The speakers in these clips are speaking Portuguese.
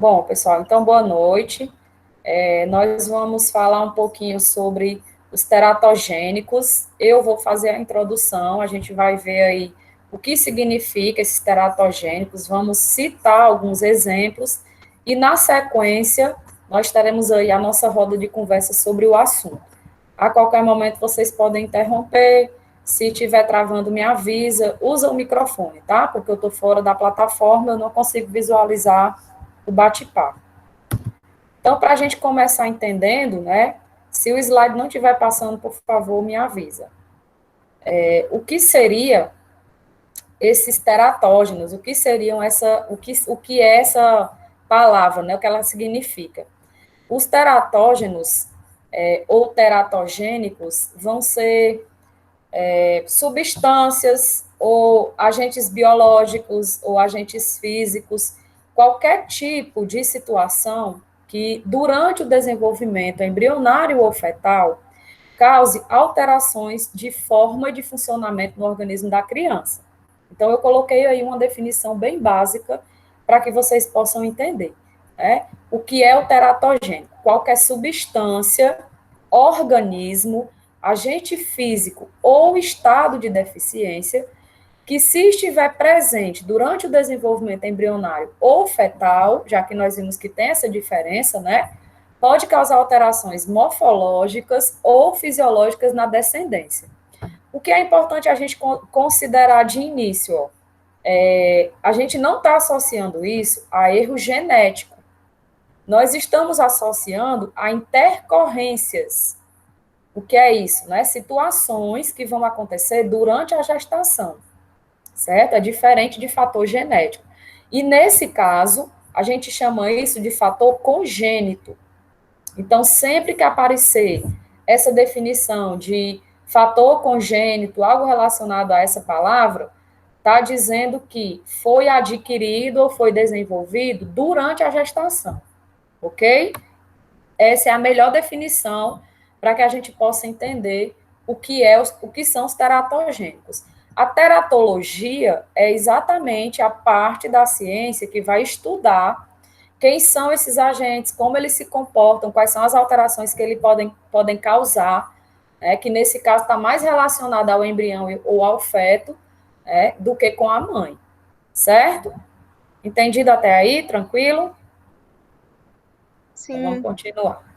Bom, pessoal, então boa noite. Nós vamos falar um pouquinho sobre os teratogênicos. Eu vou fazer a introdução, a gente vai ver aí o que significa esses teratogênicos, vamos citar alguns exemplos e, na sequência, nós teremos aí a nossa roda de conversa sobre o assunto. A qualquer momento vocês podem interromper, se estiver travando, me avisa, usa o microfone, tá? Porque eu estou fora da plataforma, eu não consigo visualizar o bate-papo. Então, para a gente começar entendendo, né? Se o slide não estiver passando, por favor, me avisa. O que seria esses teratógenos? O que seriam o que é essa palavra, né? O que ela significa? Os teratógenos ou teratogênicos vão ser substâncias ou agentes biológicos ou agentes físicos, qualquer tipo de situação que, durante o desenvolvimento embrionário ou fetal, cause alterações de forma e de funcionamento no organismo da criança. Então, eu coloquei aí uma definição bem básica para que vocês possam entender, né? O que é o teratogênico? Qualquer substância, organismo, agente físico ou estado de deficiência que, se estiver presente durante o desenvolvimento embrionário ou fetal, já que nós vimos que tem essa diferença, né, pode causar alterações morfológicas ou fisiológicas na descendência. O que é importante a gente considerar de início, ó, a gente não está associando isso a erro genético. Nós estamos associando a intercorrências. O que é isso? Né? Situações que vão acontecer durante a gestação, certo? É diferente de fator genético. E, nesse caso, a gente chama isso de fator congênito. Então, sempre que aparecer essa definição de fator congênito, algo relacionado a essa palavra, está dizendo que foi adquirido ou foi desenvolvido durante a gestação, ok? Essa é a melhor definição para que a gente possa entender o que são os teratogênicos. A teratologia é exatamente a parte da ciência que vai estudar quem são esses agentes, como eles se comportam, quais são as alterações que eles podem causar, que nesse caso está mais relacionado ao embrião ou ao feto, do que com a mãe, certo? Entendido até aí? Tranquilo? Sim. Então, vamos continuar.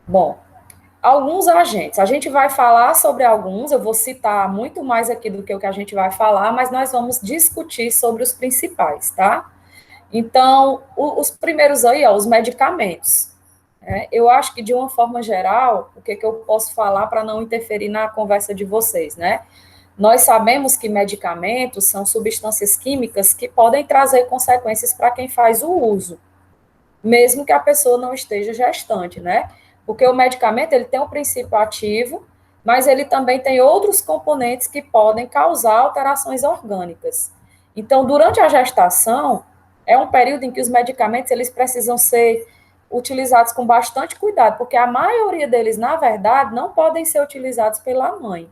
Bom, alguns agentes. A gente vai falar sobre alguns, eu vou citar muito mais aqui do que o que a gente vai falar, mas nós vamos discutir sobre os principais, tá? Então, os primeiros aí, ó, os medicamentos. Eu acho que, de uma forma geral, o que eu posso falar para não interferir na conversa de vocês, né? Nós sabemos que medicamentos são substâncias químicas que podem trazer consequências para quem faz o uso, mesmo que a pessoa não esteja gestante, né? Porque o medicamento, ele tem um princípio ativo, mas ele também tem outros componentes que podem causar alterações orgânicas. Então, durante a gestação, é um período em que os medicamentos, eles precisam ser utilizados com bastante cuidado, porque a maioria deles, na verdade, não podem ser utilizados pela mãe.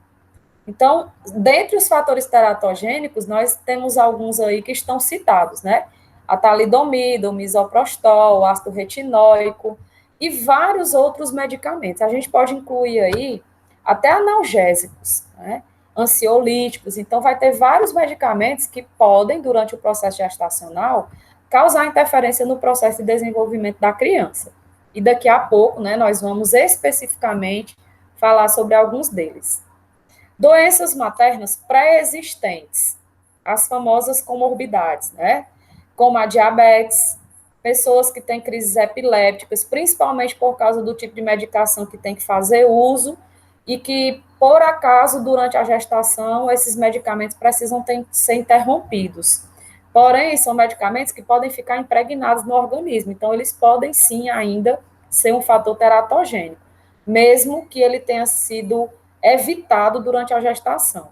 Então, dentre os fatores teratogênicos, nós temos alguns aí que estão citados, né? A talidomida, o misoprostol, o ácido retinóico e vários outros medicamentos. A gente pode incluir aí até analgésicos, né? Ansiolíticos. Então, vai ter vários medicamentos que podem, durante o processo gestacional, causar interferência no processo de desenvolvimento da criança. E daqui a pouco, né, nós vamos especificamente falar sobre alguns deles. Doenças maternas pré-existentes, as famosas comorbidades, né? Como a diabetes, pessoas que têm crises epilépticas, principalmente por causa do tipo de medicação que tem que fazer uso e que, por acaso, durante a gestação, esses medicamentos precisam ser interrompidos. Porém, são medicamentos que podem ficar impregnados no organismo, então eles podem sim ainda ser um fator teratogênico, mesmo que ele tenha sido evitado durante a gestação.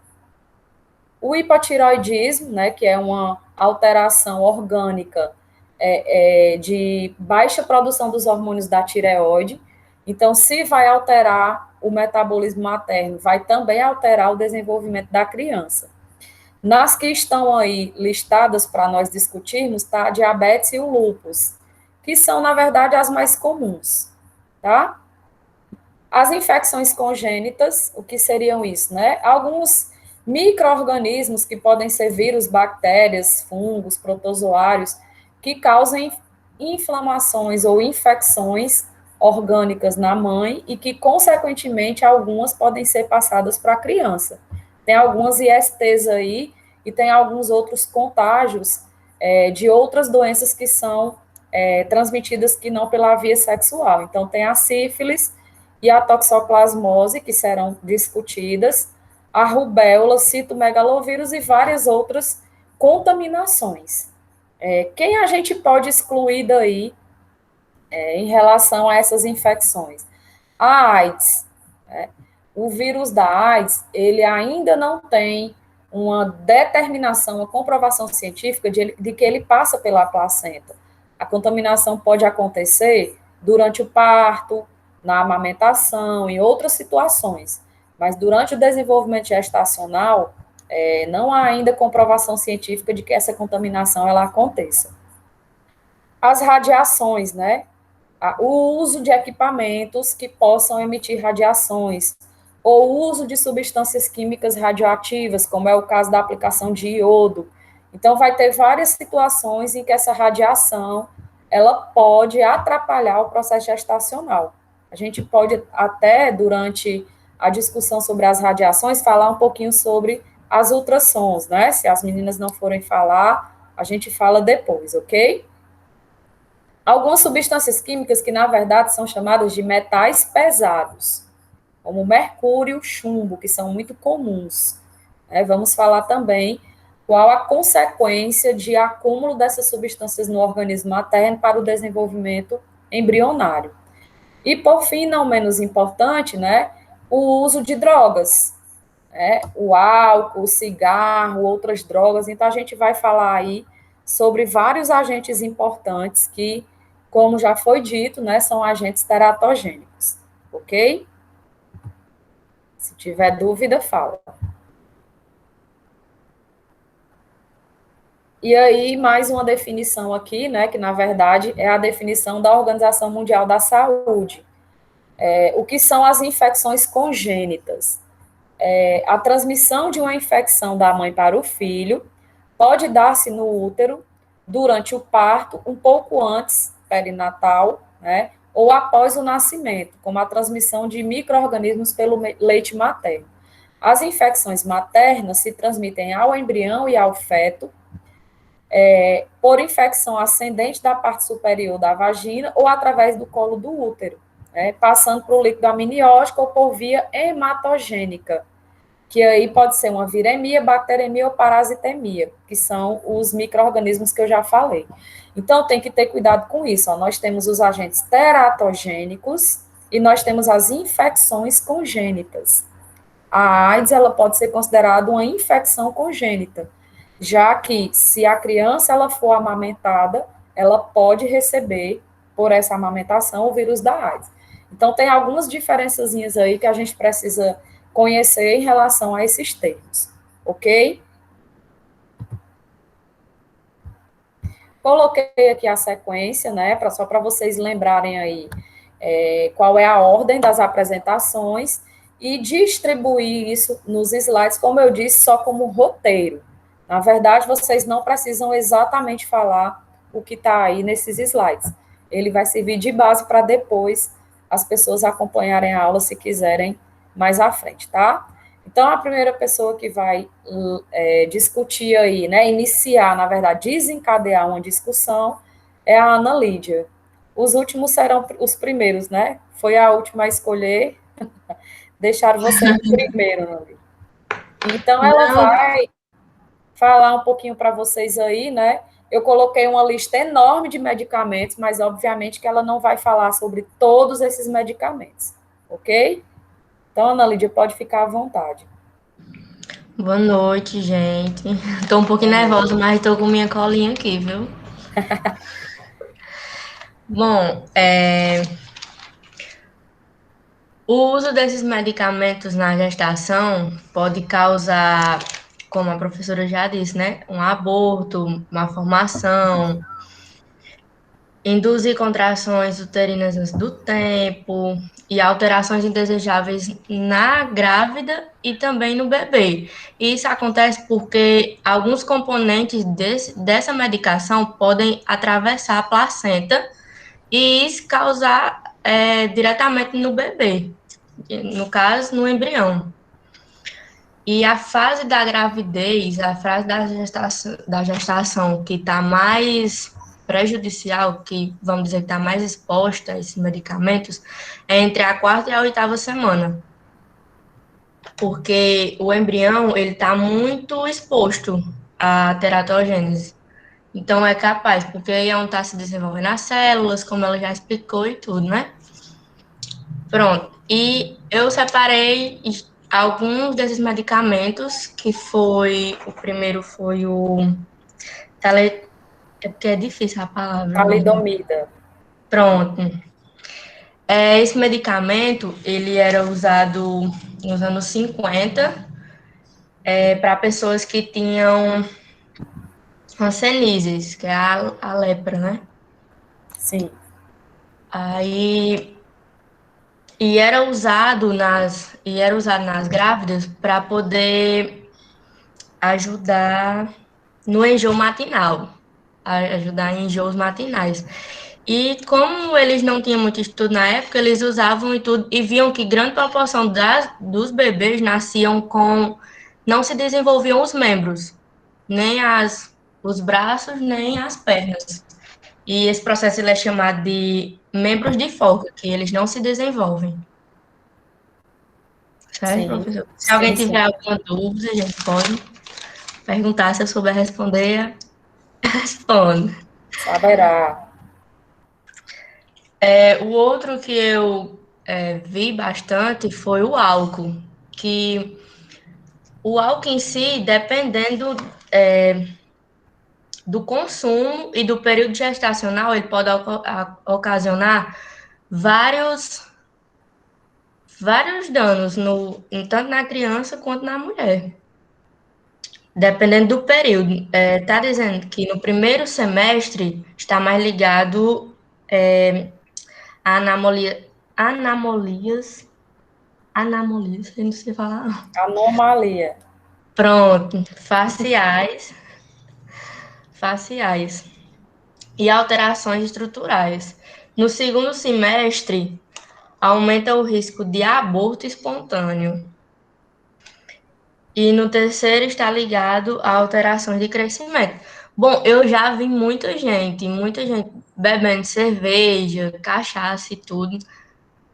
O hipotiroidismo, né, que é uma alteração orgânica de baixa produção dos hormônios da tireoide. Então, se vai alterar o metabolismo materno, vai também alterar o desenvolvimento da criança. Nas que estão aí listadas para nós discutirmos, tá? A diabetes e o lúpus, que são, na verdade, as mais comuns, tá? As infecções congênitas, o que seriam isso, né? Alguns micro-organismos que podem ser vírus, bactérias, fungos, protozoários, que causam inflamações ou infecções orgânicas na mãe e que, consequentemente, algumas podem ser passadas para a criança. Tem algumas ISTs aí e tem alguns outros contágios de outras doenças que são transmitidas que não pela via sexual. Então, tem a sífilis e a toxoplasmose, que serão discutidas, a rubéola, citomegalovírus e várias outras contaminações. Quem a gente pode excluir daí em relação a essas infecções? A AIDS, né? O vírus da AIDS, ele ainda não tem uma determinação, uma comprovação científica de que ele passa pela placenta. A contaminação pode acontecer durante o parto, na amamentação, em outras situações, mas durante o desenvolvimento gestacional, não há ainda comprovação científica de que essa contaminação ela aconteça. As radiações, né? O uso de equipamentos que possam emitir radiações, ou o uso de substâncias químicas radioativas, como é o caso da aplicação de iodo. Então, vai ter várias situações em que essa radiação ela pode atrapalhar o processo gestacional. A gente pode até, durante a discussão sobre as radiações, falar um pouquinho sobre as ultrassons, né? Se as meninas não forem falar, a gente fala depois, ok? Algumas substâncias químicas que, na verdade, são chamadas de metais pesados, como mercúrio, chumbo, que são muito comuns. Vamos falar também qual a consequência de acúmulo dessas substâncias no organismo materno para o desenvolvimento embrionário. E, por fim, não menos importante, né, o uso de drogas, o álcool, o cigarro, outras drogas. Então, a gente vai falar aí sobre vários agentes importantes que, como já foi dito, né, são agentes teratogênicos, ok? Se tiver dúvida, fala. E aí, mais uma definição aqui, né, que na verdade é a definição da Organização Mundial da Saúde. O que são as infecções congênitas? A transmissão de uma infecção da mãe para o filho pode dar-se no útero, durante o parto, um pouco antes, perinatal, né, ou após o nascimento, como a transmissão de micro-organismos pelo leite materno. As infecções maternas se transmitem ao embrião e ao feto, por infecção ascendente da parte superior da vagina ou através do colo do útero, passando por líquido amniótico ou por via hematogênica, que aí pode ser uma viremia, bacteremia ou parasitemia, que são os micro-organismos que eu já falei. Então, tem que ter cuidado com isso. Ó. Nós temos os agentes teratogênicos e nós temos as infecções congênitas. A AIDS ela pode ser considerada uma infecção congênita, já que se a criança ela for amamentada, ela pode receber, por essa amamentação, o vírus da AIDS. Então, tem algumas diferençazinhas aí que a gente precisa conhecer em relação a esses termos, ok? Coloquei aqui a sequência, né, só para vocês lembrarem aí qual é a ordem das apresentações e distribuir isso nos slides, como eu disse, só como roteiro. Na verdade, vocês não precisam exatamente falar o que está aí nesses slides. Ele vai servir de base para depois as pessoas acompanharem a aula se quiserem mais à frente, tá? Então, a primeira pessoa que vai discutir aí, né, iniciar, na verdade, desencadear uma discussão é a Ana Lídia. Os últimos serão os primeiros, né? Foi a última a escolher, deixaram você em primeiro, Ana Lídia. Então, ela vai falar um pouquinho para vocês aí, né? Eu coloquei uma lista enorme de medicamentos, mas obviamente que ela não vai falar sobre todos esses medicamentos, ok? Então, Ana Lídia, pode ficar à vontade. Boa noite, gente. Tô um pouquinho nervosa, mas tô com minha colinha aqui, viu? Bom, o uso desses medicamentos na gestação pode causar como a professora já disse, né? Um aborto, uma formação, induzir contrações uterinas antes do tempo e alterações indesejáveis na grávida e também no bebê. E isso acontece porque alguns componentes dessa medicação podem atravessar a placenta e isso causar diretamente no bebê, no caso, no embrião. E a fase da gravidez, a fase da gestação que está mais prejudicial, que vamos dizer que está mais exposta a esses medicamentos, é entre a quarta e a oitava semana. Porque o embrião, ele está muito exposto à teratogênese. Então, é capaz, porque aí é onde está se desenvolvendo as células, como ela já explicou e tudo, né? Pronto. E eu separei alguns desses medicamentos, que foi, o primeiro foi o é porque é difícil a palavra mesmo. Talidomida. Pronto. Esse medicamento, ele era usado nos anos 50, para pessoas que tinham hanseníase, que é a lepra, né? Sim, Aí, e era usado nas grávidas para poder ajudar no enjoo matinal, ajudar em enjoos matinais. E como eles não tinham muito estudo na época, eles usavam e tudo, e viam que grande proporção dos bebês nasciam não se desenvolviam os membros, nem os braços, nem as pernas. E esse processo ele é chamado de membros de forca, que eles não se desenvolvem. Certo, sim, professor? Se alguém sim, tiver sim. alguma dúvida, a gente pode perguntar. Se eu souber responder, respondo. Saberá. O outro que eu vi bastante foi o álcool, que o álcool em si, dependendo do consumo e do período gestacional, ele pode ocasionar vários, vários danos, tanto na criança quanto na mulher. Dependendo do período. Está dizendo que no primeiro semestre está mais ligado a anamolias, eu não sei falar. Anomalia. Pronto, faciais e alterações estruturais. No segundo semestre, aumenta o risco de aborto espontâneo. E no terceiro está ligado a alterações de crescimento. Bom, eu já vi muita gente bebendo cerveja, cachaça e tudo,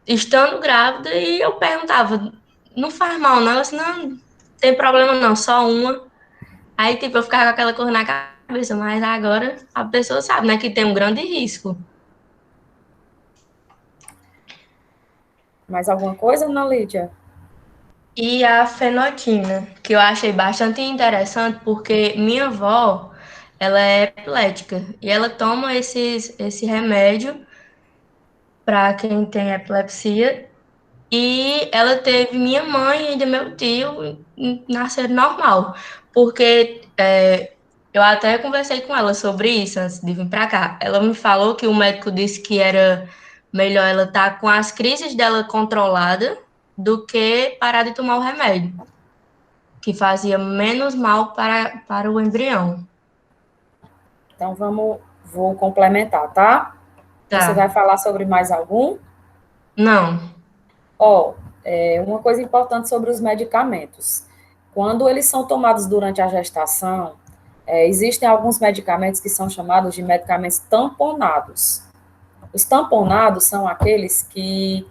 estando grávida, e eu perguntava, não faz mal não? Eu disse, não tem problema não, só uma. Aí, tipo, eu ficava com aquela cor na cabeça, mas agora a pessoa sabe, né, que tem um grande risco. Mais alguma coisa, Ana Lídia? E a fenotina, que eu achei bastante interessante, porque minha avó, ela é epilética, e ela toma esse remédio para quem tem epilepsia, e ela teve minha mãe e ainda meu tio nascer normal, porque eu até conversei com ela sobre isso antes de vir para cá. Ela me falou que o médico disse que era melhor ela estar com as crises dela controlada do que parar de tomar o remédio, que fazia menos mal para o embrião. Então vou complementar, tá? Você vai Tá. falar sobre mais algum? Não. Ó, uma coisa importante sobre os medicamentos. Quando eles são tomados durante a gestação, existem alguns medicamentos que são chamados de medicamentos tamponados. Os tamponados são aqueles que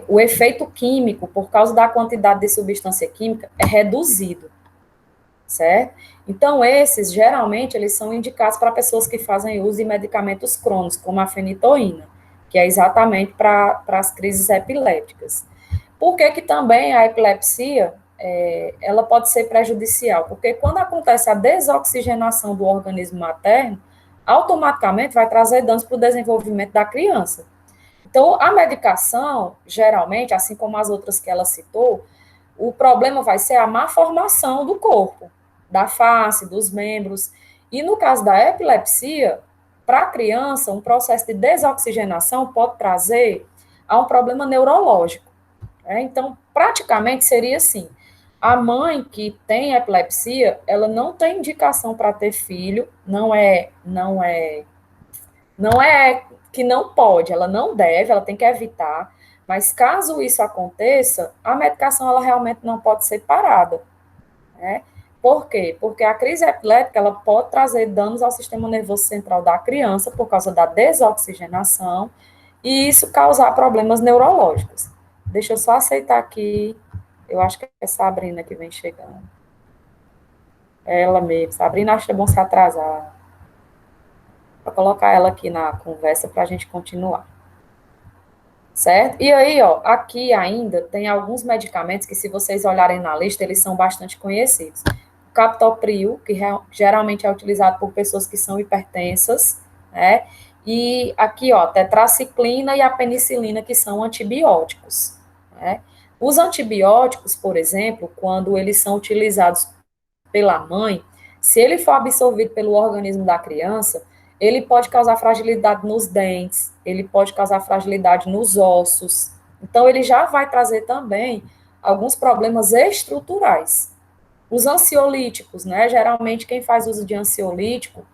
o efeito químico, por causa da quantidade de substância química, é reduzido, certo? Então, esses, geralmente, eles são indicados para pessoas que fazem uso de medicamentos crônicos, como a fenitoína, que é exatamente para as crises epilépticas. Por que que também a epilepsia, ela pode ser prejudicial? Porque quando acontece a desoxigenação do organismo materno, automaticamente vai trazer danos para o desenvolvimento da criança. Então, a medicação, geralmente, assim como as outras que ela citou, o problema vai ser a má formação do corpo, da face, dos membros. E no caso da epilepsia, para a criança, um processo de desoxigenação pode trazer a um problema neurológico. Então, praticamente seria assim: a mãe que tem epilepsia, ela não tem indicação para ter filho, não é que não pode, ela não deve, ela tem que evitar, mas caso isso aconteça, a medicação ela realmente não pode ser parada, né? Por quê? Porque a crise epiléptica ela pode trazer danos ao sistema nervoso central da criança por causa da desoxigenação e isso causar problemas neurológicos. Deixa eu só aceitar aqui, eu acho que é Sabrina que vem chegando. É ela mesmo, Sabrina, acho que é bom se atrasar. Vou colocar ela aqui na conversa para a gente continuar. Certo? E aí, ó, aqui ainda tem alguns medicamentos que, se vocês olharem na lista, eles são bastante conhecidos. O captopril, que geralmente é utilizado por pessoas que são hipertensas, né? E aqui, ó, tetraciclina e a penicilina, que são antibióticos, né? Os antibióticos, por exemplo, quando eles são utilizados pela mãe, se ele for absorvido pelo organismo da criança, ele pode causar fragilidade nos dentes, ele pode causar fragilidade nos ossos. Então, ele já vai trazer também alguns problemas estruturais. Os ansiolíticos, né? Geralmente, quem faz uso de ansiolítico,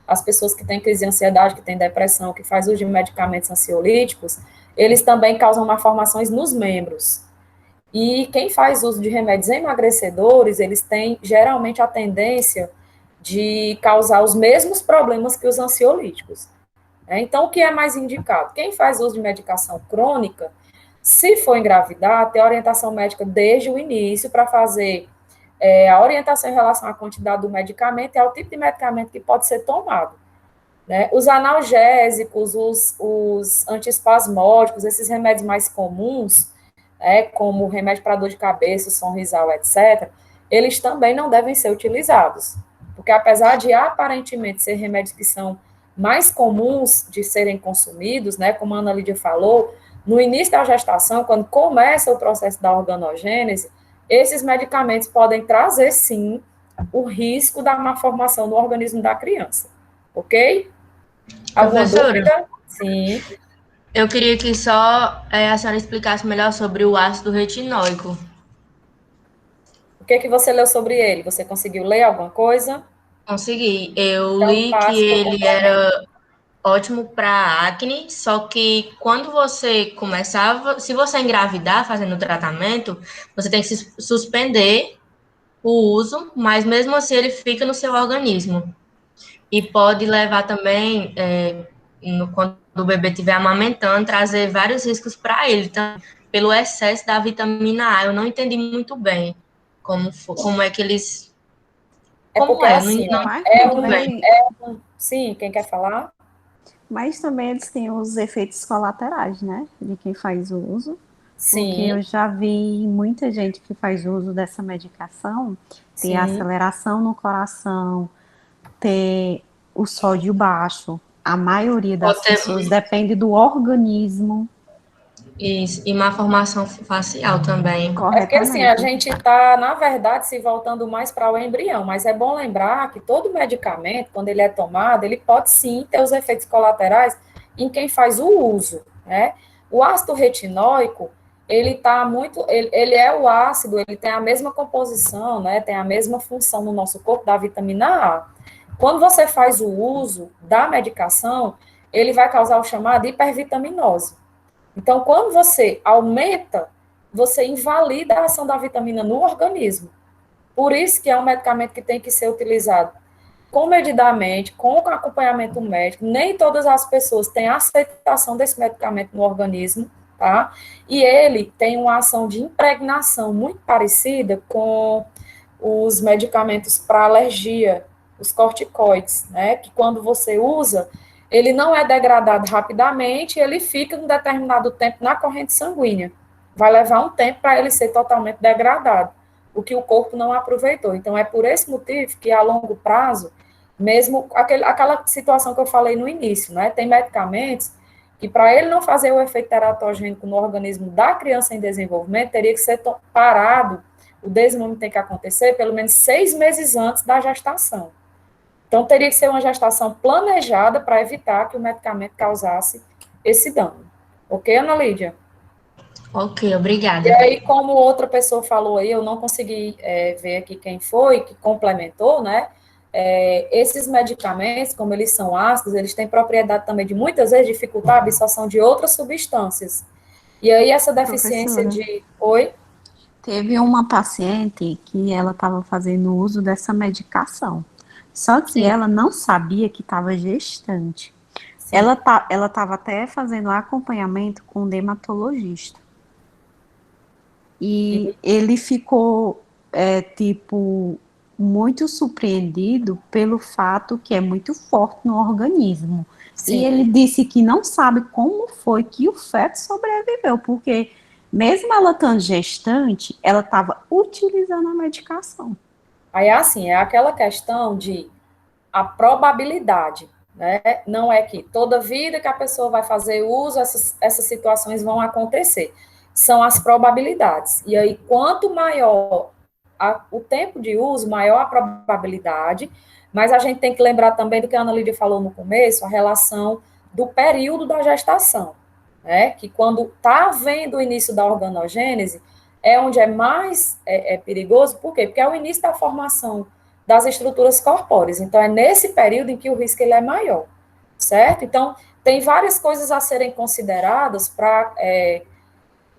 as pessoas que têm crise de ansiedade, que têm depressão, que faz uso de medicamentos ansiolíticos, eles também causam malformações nos membros. E quem faz uso de remédios emagrecedores, eles têm geralmente a tendência de causar os mesmos problemas que os ansiolíticos. Então, o que é mais indicado? Quem faz uso de medicação crônica, se for engravidar, ter orientação médica desde o início para fazer a orientação em relação à quantidade do medicamento e ao tipo de medicamento que pode ser tomado. Né? Os analgésicos, os antiespasmódicos, esses remédios mais comuns, como o remédio para dor de cabeça, Sonrisal, etc., eles também não devem ser utilizados. Porque apesar de aparentemente ser remédios que são mais comuns de serem consumidos, né, como a Ana Lídia falou, no início da gestação, quando começa o processo da organogênese, esses medicamentos podem trazer, sim, o risco da malformação no organismo da criança. Ok? Alguma Professora, dúvida? Sim. eu queria que só a senhora explicasse melhor sobre o ácido retinóico. O que você leu sobre ele? Você conseguiu ler alguma coisa? Consegui. Eu Então, li que passe que eu ele complemento. era ótimo para acne, só que quando você começava, se você engravidar fazendo o tratamento, você tem que suspender o uso, mas mesmo assim ele fica no seu organismo. E pode levar também, quando o bebê estiver amamentando, trazer vários riscos para ele, então, pelo excesso da vitamina A. Eu não entendi muito bem como é que eles. É porque, Como é? Não, assim, ó, não Mas entendi muito bem. também, sim, quem quer falar? mas também eles têm os efeitos colaterais, né? De quem faz o uso. Porque Sim, eu já vi muita gente que faz uso dessa medicação ter sim. aceleração no coração, ter o sódio baixo. A maioria Pode das ter pessoas depende do organismo isso, e má formação facial também. É porque, assim, a corretamente. gente está, na verdade, se voltando mais para o embrião, mas é bom lembrar que todo medicamento, quando ele é tomado, ele pode sim ter os efeitos colaterais em quem faz o uso, né? O ácido retinóico, ele é o ácido, ele tem a mesma composição, né? Tem a mesma função no nosso corpo da vitamina A. Quando você faz o uso da medicação, ele vai causar o chamado hipervitaminose. Então, quando você aumenta, você invalida a ação da vitamina no organismo. Por isso que é um medicamento que tem que ser utilizado comedidamente, com acompanhamento médico. Nem todas as pessoas têm aceitação desse medicamento no organismo, tá? E ele tem uma ação de impregnação muito parecida com os medicamentos para alergia, os corticoides, né? Que quando você usa, ele não é degradado rapidamente, ele fica um determinado tempo na corrente sanguínea. Vai levar um tempo para ele ser totalmente degradado, o que o corpo não aproveitou. Então, é por esse motivo que, a longo prazo, mesmo aquela situação que eu falei no início, né? Tem medicamentos que, para ele não fazer o efeito teratogênico no organismo da criança em desenvolvimento, teria que ser parado o desenvolvimento tem que acontecer pelo menos 6 meses antes da gestação. Então, teria que ser uma gestação planejada para evitar que o medicamento causasse esse dano. Ok, Ana Lídia? Ok, E obrigada. aí, como outra pessoa falou aí, eu não consegui ver aqui quem foi que complementou, né? Esses medicamentos, como eles são ácidos, eles têm propriedade também de, muitas vezes, dificultar a absorção de outras substâncias. E aí, essa deficiência Professora, de... Oi? teve uma paciente que ela estava fazendo uso dessa medicação. Só que Sim, ela não sabia que estava gestante. sim. Ela estava até fazendo acompanhamento com um dermatologista. E ele ficou, tipo, muito surpreendido pelo fato que é muito forte no organismo. E Sim. ele disse que não sabe como foi que o feto sobreviveu, porque mesmo ela estando gestante, ela estava utilizando a medicação. Aí, assim, é aquela questão de a probabilidade, né? Não é que toda vida que a pessoa vai fazer uso, essas situações vão acontecer. São as probabilidades. E aí, quanto maior o tempo de uso, maior a probabilidade, mas a gente tem que lembrar também do que a Ana Lídia falou no começo, a relação do período da gestação, né? Que quando está havendo o início da organogênese, é onde é mais perigoso, por quê? Porque é o início da formação das estruturas corpóreas. Então, é nesse período em que o risco ele é maior, certo? Então, tem várias coisas a serem consideradas para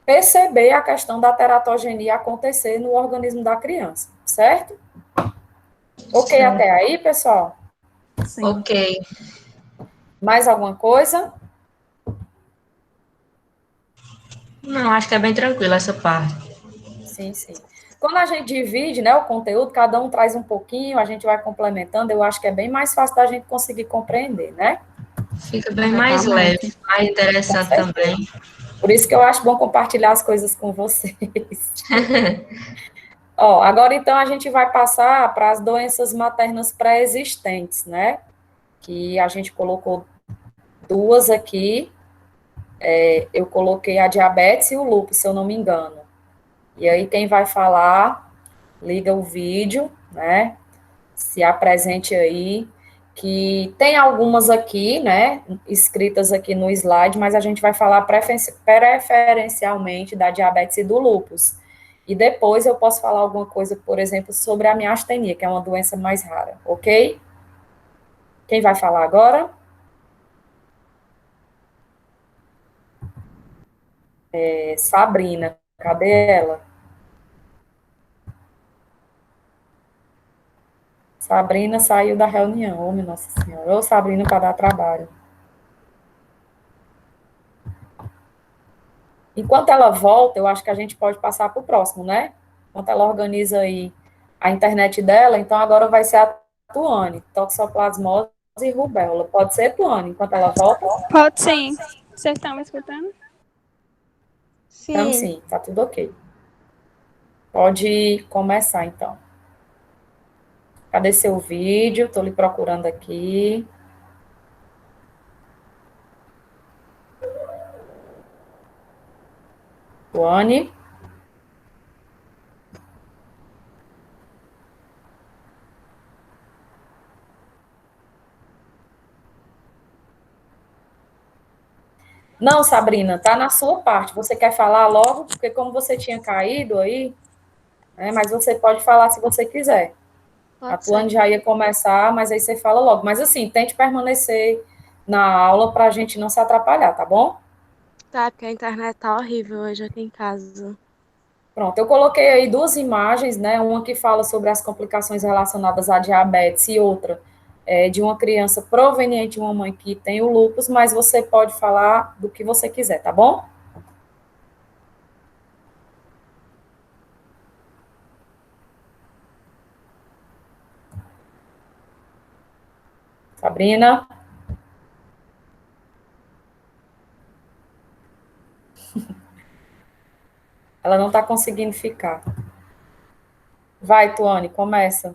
perceber a questão da teratogenia acontecer no organismo da criança, certo? Ok, até Certo. aí, pessoal? Sim. Ok. Mais alguma coisa? Não, acho que é bem tranquilo essa parte. Sim, sim. Quando a gente divide, né, o conteúdo, cada um traz um pouquinho, a gente vai complementando, eu acho que é bem mais fácil da gente conseguir compreender, né? Fica bem mais leve, Corretamente. mais Com interessante certeza. também. Por isso que eu acho bom compartilhar as coisas com vocês. Ó, agora então a gente vai passar para as doenças maternas pré-existentes, né? Que a gente colocou duas aqui. Eu coloquei a diabetes e o lúpus, se eu não me engano. E aí quem vai falar, liga o vídeo, né? Se apresente aí, que tem algumas aqui, né? Escritas aqui no slide, mas a gente vai falar preferencialmente da diabetes e do lúpus. E depois eu posso falar alguma coisa, por exemplo, sobre a miastenia, que é uma doença mais rara, ok? Quem vai falar agora? Sabrina. Cadê ela? Sabrina saiu da reunião. Ô, minha Nossa Senhora. Ô, Sabrina, para dar trabalho. Enquanto ela volta, eu acho que a gente pode passar para o próximo, né? Enquanto ela organiza aí a internet dela, então agora vai ser a Tuane, toxoplasmose e rubéola. Pode ser, Tuane, enquanto ela volta? Pode sim. Vocês estão me escutando? Então, Sim, sim, tá tudo ok. Pode começar, então. Cadê seu vídeo? Estou lhe procurando aqui. Tuane? Não, Sabrina, tá na sua parte. Você quer falar logo? Porque como você tinha caído aí, né, mas você pode falar se você quiser. A pode Tuane ser. já ia começar, mas aí você fala logo. Mas assim, tente permanecer na aula para a gente não se atrapalhar, tá bom? Tá, porque a internet tá horrível hoje aqui em casa. Pronto, eu coloquei aí duas imagens, né? Uma que fala sobre as complicações relacionadas à diabetes e outra de uma criança proveniente de uma mãe que tem o lúpus, mas você pode falar do que você quiser, tá bom? Sabrina? Ela não está conseguindo ficar. Vai, Tuane, começa.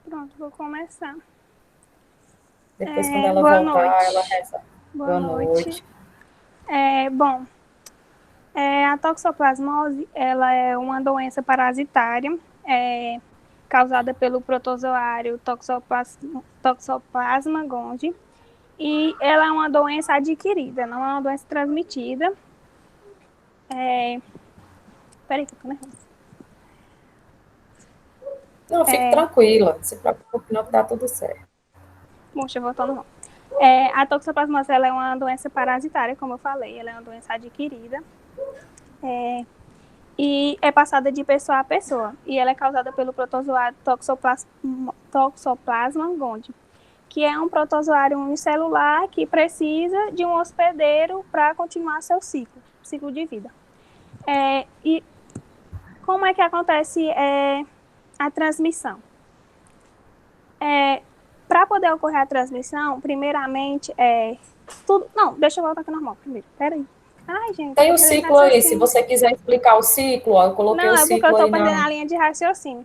Pronto, vou começar. Depois, quando ela Boa voltar, ela noite. reza. Boa Boa noite. noite. Bom, A toxoplasmose, ela é uma doença parasitária causada pelo protozoário Toxoplasma gondii, e ela é uma doença adquirida, não é uma doença transmitida. Peraí, que eu tô nervosa. Não, fique tranquila, não se preocupe, não, que dá tudo certo. Puxa, voltando não. A toxoplasmose, ela é uma doença parasitária, como eu falei, ela é uma doença adquirida. E é passada de pessoa a pessoa. E ela é causada pelo protozoário Toxoplasma gondii, que é um protozoário unicelular que precisa de um hospedeiro para continuar seu ciclo de vida. E como é que acontece a transmissão? Para poder ocorrer a transmissão, primeiramente, tudo... Não, deixa eu voltar aqui normal primeiro. Peraí. Ai, gente. Tem o ciclo aí, se você quiser explicar o ciclo, ó, eu coloquei o ciclo aí. Não, é porque eu estou perdendo a linha de raciocínio.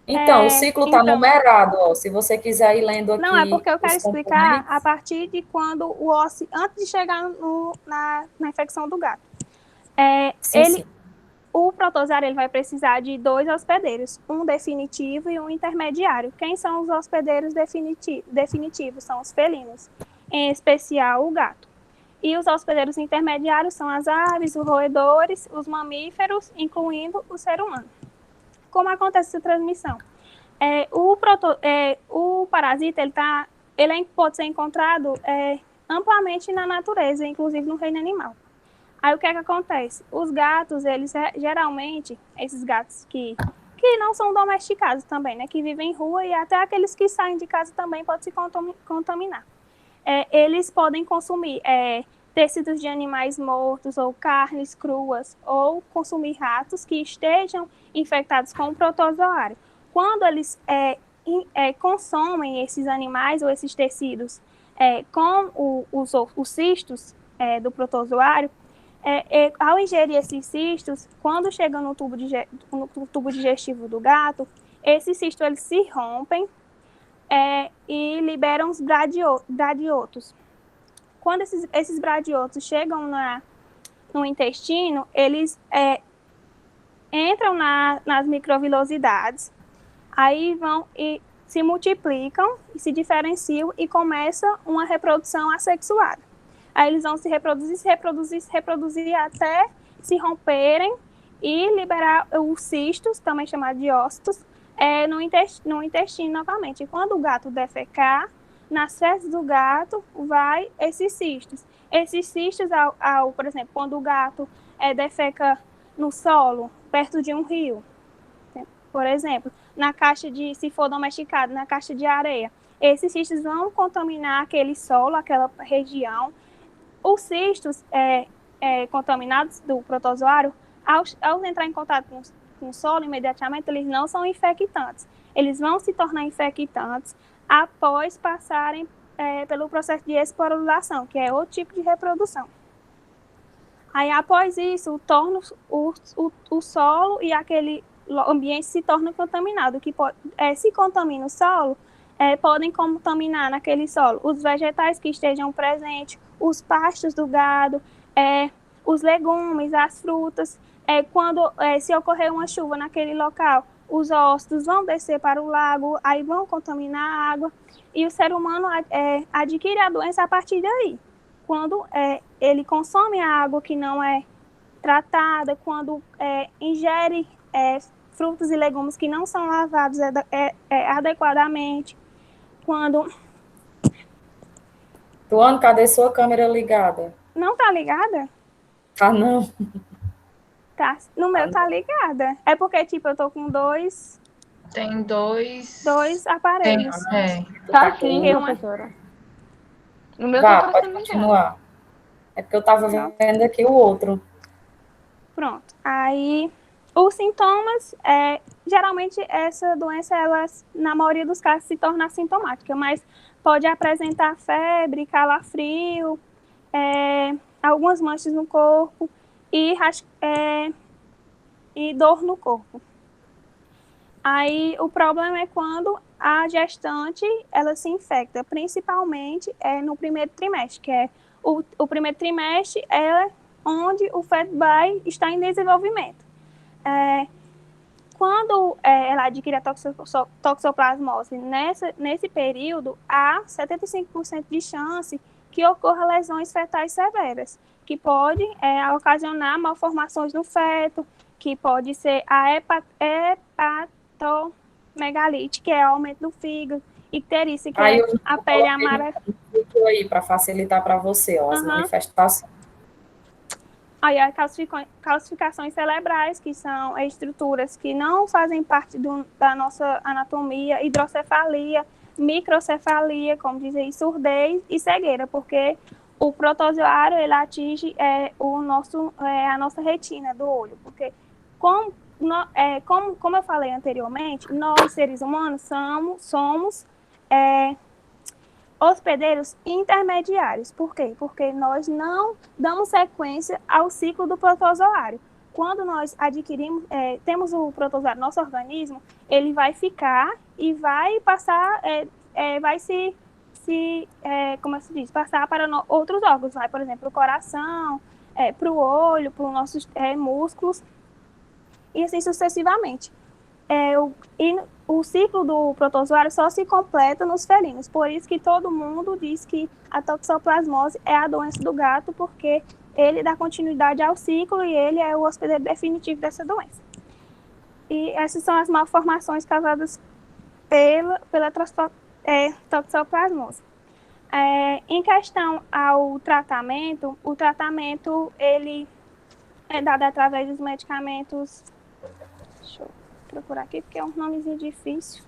Então, o ciclo está numerado, ó, se você quiser ir lendo aqui. Não, é porque eu quero explicar a partir de quando o osso, antes de chegar na infecção do gato. Sim. O protozoário ele vai precisar de 2 hospedeiros, um definitivo e um intermediário. Quem são os hospedeiros definitivos? São os felinos, em especial o gato. E os hospedeiros intermediários são as aves, os roedores, os mamíferos, incluindo o ser humano. Como acontece essa transmissão? O parasita ele pode ser encontrado amplamente na natureza, inclusive no reino animal. Aí o que é que acontece? Os gatos, eles geralmente, esses gatos que não são domesticados também, né, que vivem em rua, e até aqueles que saem de casa também podem se contaminar. Eles podem consumir tecidos de animais mortos ou carnes cruas, ou consumir ratos que estejam infectados com o protozoário. Quando eles consomem esses animais ou esses tecidos com os cistos do protozoário, ao ingerir esses cistos, quando chegam no tubo digestivo do gato, esses cistos eles se rompem e liberam os bradiotos. Quando esses bradiotos chegam no intestino, eles entram nas microvilosidades, aí vão e se multiplicam, e se diferenciam e começa uma reprodução assexuada. Aí eles vão se reproduzir até se romperem e liberar os cistos, também chamados de ócitos, no intestino novamente. E quando o gato defecar, nas fezes do gato vai esses cistos. Esses cistos, por exemplo, quando o gato defeca no solo, perto de um rio, por exemplo, se for domesticado, na caixa de areia, esses cistos vão contaminar aquele solo, aquela região. Os cistos contaminados do protozoário, ao entrar em contato com o solo, imediatamente, eles não são infectantes. Eles vão se tornar infectantes após passarem pelo processo de esporulação, que é outro tipo de reprodução. Aí, após isso, o solo e aquele ambiente se tornam contaminados. Se contamina o solo, podem contaminar naquele solo os vegetais que estejam presentes, os pastos do gado, os legumes, as frutas. Se ocorrer uma chuva naquele local, os ócitos vão descer para o lago, aí vão contaminar a água, e o ser humano adquire a doença a partir daí. Quando ele consome a água que não é tratada, quando ingere frutas e legumes que não são lavados adequadamente, quando... Tuane, cadê sua câmera ligada? Não tá ligada? Tá não. Tá, no meu tá ligada. É porque, tipo, eu tô com dois... Tem dois aparelhos. Tá aqui, professora. No meu Vá, tá pode continuar. É porque eu tava vendo aqui o outro. Pronto. Aí, os sintomas, geralmente essa doença, ela, na maioria dos casos, se torna assintomática, mas pode apresentar febre, calafrio, algumas manchas no corpo e dor no corpo. Aí, o problema é quando a gestante, ela se infecta, principalmente no primeiro trimestre, que é o primeiro trimestre, onde o feto vai estar em desenvolvimento. Quando ela adquire a toxoplasmose nesse período, há 75% de chance que ocorra lesões fetais severas, que pode ocasionar malformações no feto, que pode ser a hepatomegalite, que é o aumento do fígado, icterícia, que Aí é eu a pele amarela. aí para facilitar para você, ó, as manifestações. Aí as calcificações cerebrais, que são estruturas que não fazem parte da nossa anatomia, hidrocefalia, microcefalia, como diz aí, surdez e cegueira, porque o protozoário ele atinge a nossa retina do olho, porque como eu falei anteriormente, nós seres humanos somos hospedeiros intermediários. Por quê? Porque nós não damos sequência ao ciclo do protozoário. Quando nós adquirimos, temos o protozoário no nosso organismo, ele vai ficar e vai passar, vai como se diz, passar para outros órgãos, vai, por exemplo, para o coração, para o olho, para os nossos músculos, e assim sucessivamente. E o ciclo do protozoário só se completa nos felinos. Por isso que todo mundo diz que a toxoplasmose é a doença do gato, porque ele dá continuidade ao ciclo e ele é o hospedeiro definitivo dessa doença. E essas são as malformações causadas pela toxoplasmose. Em questão ao tratamento, o tratamento ele é dado através dos medicamentos. Deixa eu procurar aqui, porque é um nomezinho difícil.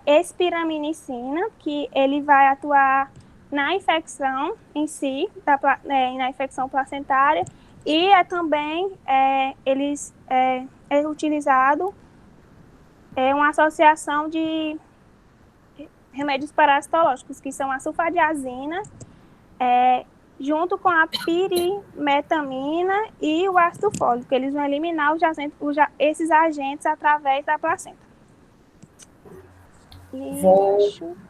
Espiraminicina, que ele vai atuar na infecção em si, na infecção placentária, e também é utilizado uma associação de remédios parasitológicos, que são a sulfadiazina, junto com a pirimetamina e o ácido fólico. Eles vão eliminar esses agentes através da placenta. Vou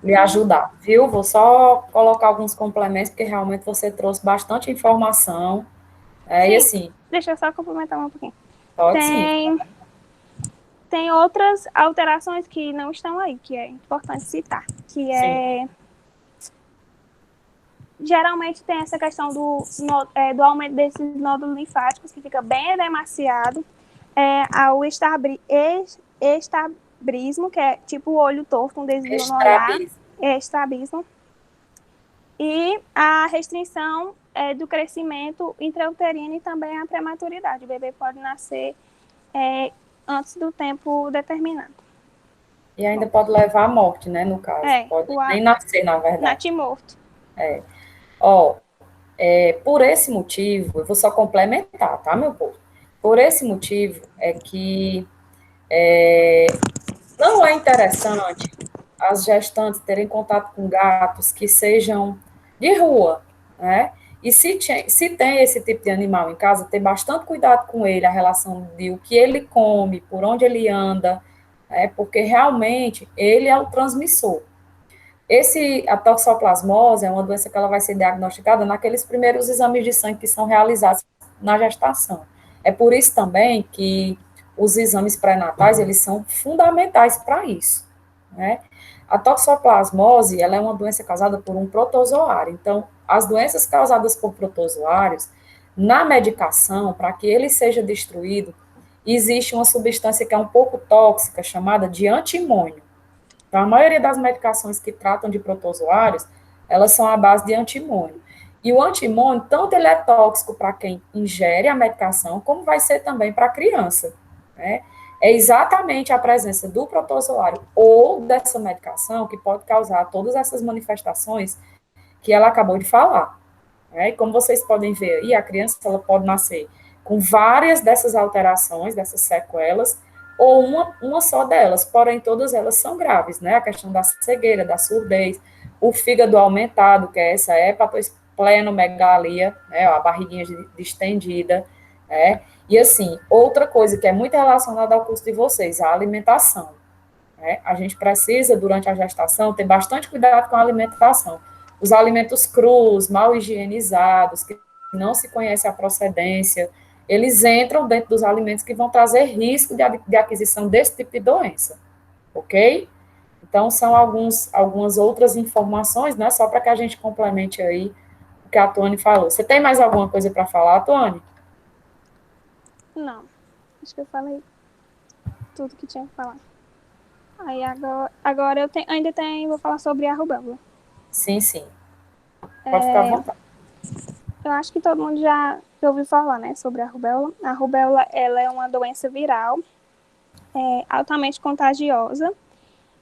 lhe ajudar, viu? Vou só colocar alguns complementos, porque realmente você trouxe bastante informação. E assim... Deixa eu só complementar um pouquinho. Pode sim. Tem outras alterações que não estão aí, que é importante citar, que geralmente tem essa questão do aumento desses nódulos linfáticos, que fica bem edemaciado, ao estrabismo, que é tipo o olho torto, um desvio no olhar, estrabismo, e a restrição do crescimento intrauterino e também a prematuridade. O bebê pode nascer antes do tempo determinado. E ainda pode levar à morte, né, no caso. Pode nem nascer, na verdade. Natimorto. Por esse motivo, eu vou só complementar, tá, meu povo? Por esse motivo é que não é interessante as gestantes terem contato com gatos que sejam de rua, né? E se tem esse tipo de animal em casa, ter bastante cuidado com ele, a relação de o que ele come, por onde ele anda, porque realmente ele é o transmissor. A toxoplasmose é uma doença que ela vai ser diagnosticada naqueles primeiros exames de sangue que são realizados na gestação. É por isso também que os exames pré-natais, eles são fundamentais para isso, né? A toxoplasmose, ela é uma doença causada por um protozoário. Então, as doenças causadas por protozoários, na medicação, para que ele seja destruído, existe uma substância que é um pouco tóxica, chamada de antimônio. Então, a maioria das medicações que tratam de protozoários, elas são à base de antimônio. E o antimônio, tanto ele é tóxico para quem ingere a medicação, como vai ser também para a criança, né? É exatamente a presença do protozoário ou dessa medicação que pode causar todas essas manifestações que ela acabou de falar, né? E como vocês podem ver aí, a criança ela pode nascer com várias dessas alterações, dessas sequelas, ou uma só delas, porém todas elas são graves, né? A questão da cegueira, da surdez, o fígado aumentado, que é essa hepatosplenomegalia, né? A barriguinha distendida, né? E assim, outra coisa que é muito relacionada ao curso de vocês, a alimentação, né? A gente precisa, durante a gestação, ter bastante cuidado com a alimentação, os alimentos crus, mal higienizados, que não se conhece a procedência, eles entram dentro dos alimentos que vão trazer risco de aquisição desse tipo de doença, ok? Então, são algumas outras informações, né, só para que a gente complemente aí o que a Tony falou. Você tem mais alguma coisa para falar, Tony? Não, acho que eu falei tudo que tinha que falar. Aí agora vou falar sobre a rubéola. Sim, sim. Pode ficar à vontade. Eu acho que todo mundo já ouviu falar, né, sobre a rubéola. A rubéola, ela é uma doença viral, altamente contagiosa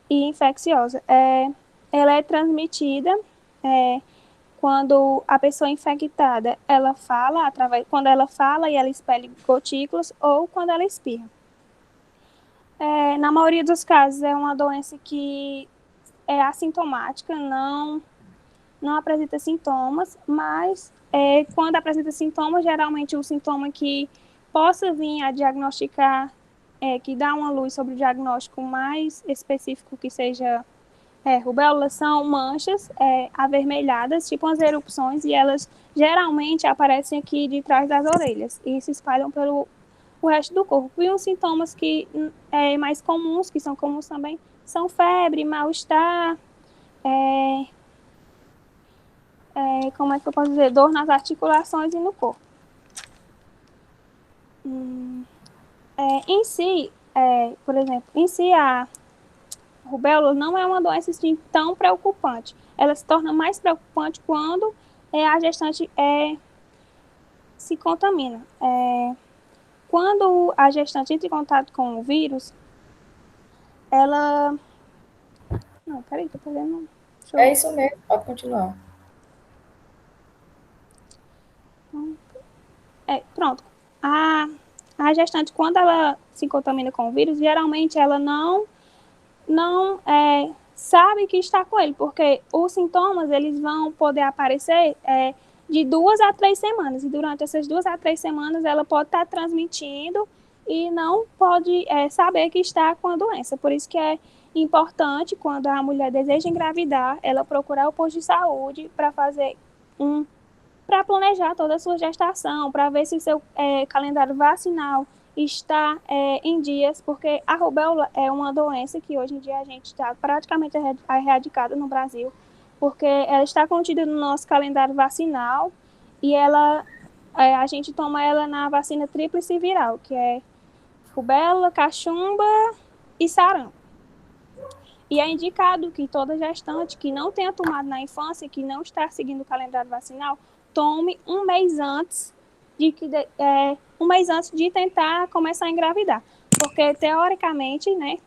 e infecciosa. Ela é transmitida quando a pessoa infectada, quando ela fala e ela expele gotículas ou quando ela espirra. Na maioria dos casos, é uma doença que é assintomática, não apresenta sintomas, mas quando apresenta sintomas, geralmente o sintoma que possa vir a diagnosticar, que dá uma luz sobre o diagnóstico mais específico que seja rubéola, são manchas avermelhadas, tipo umas erupções, e elas geralmente aparecem aqui de trás das orelhas e se espalham pelo o resto do corpo. E os sintomas que mais comuns, que são comuns também, são febre, mal-estar, como é que eu posso dizer? Dor nas articulações e no corpo. Em si, por exemplo, a rubéola não é uma doença assim, tão preocupante. Ela se torna mais preocupante quando a gestante se contamina. Quando a gestante entra em contato com o vírus, ela... Não, peraí, que eu tô vendo. É isso mesmo, pode continuar. Pronto. A gestante, quando ela se contamina com o vírus, geralmente ela não sabe que está com ele, porque os sintomas eles vão poder aparecer de 2 a 3 semanas, e durante essas 2 a 3 semanas ela pode estar transmitindo e não pode saber que está com a doença. Por isso que é importante, quando a mulher deseja engravidar, ela procurar o posto de saúde para fazer para planejar toda a sua gestação, para ver se o seu calendário vacinal está em dias, porque a rubéola é uma doença que hoje em dia a gente está praticamente erradicada no Brasil, porque ela está contida no nosso calendário vacinal e a gente toma ela na vacina tríplice viral, que é rubéola, cachumba e sarampo. E é indicado que toda gestante que não tenha tomado na infância, que não está seguindo o calendário vacinal, tome um mês antes de tentar começar a engravidar. Porque, teoricamente, né,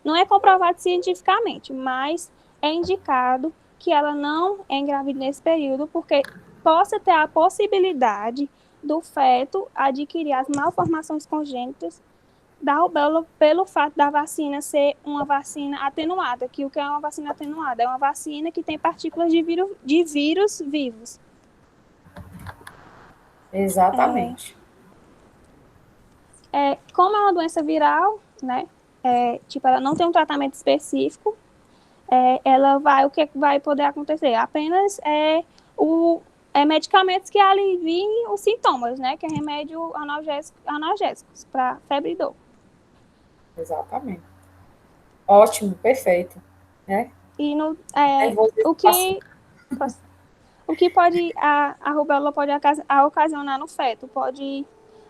não é comprovado cientificamente, mas é indicado que ela não engravide nesse período, porque possa ter a possibilidade do feto adquirir as malformações congênitas da rubéola pelo fato da vacina ser uma vacina atenuada. Que o que é uma vacina atenuada? É uma vacina que tem partículas de vírus vivos. Exatamente. Como é uma doença viral, né? Ela não tem um tratamento específico, o que vai poder acontecer? Apenas medicamentos que aliviem os sintomas, né? Que é remédio analgésicos para febre e dor. Exatamente. Ótimo, perfeito. Né? E o que pode a rubéola pode ocasionar no feto? Pode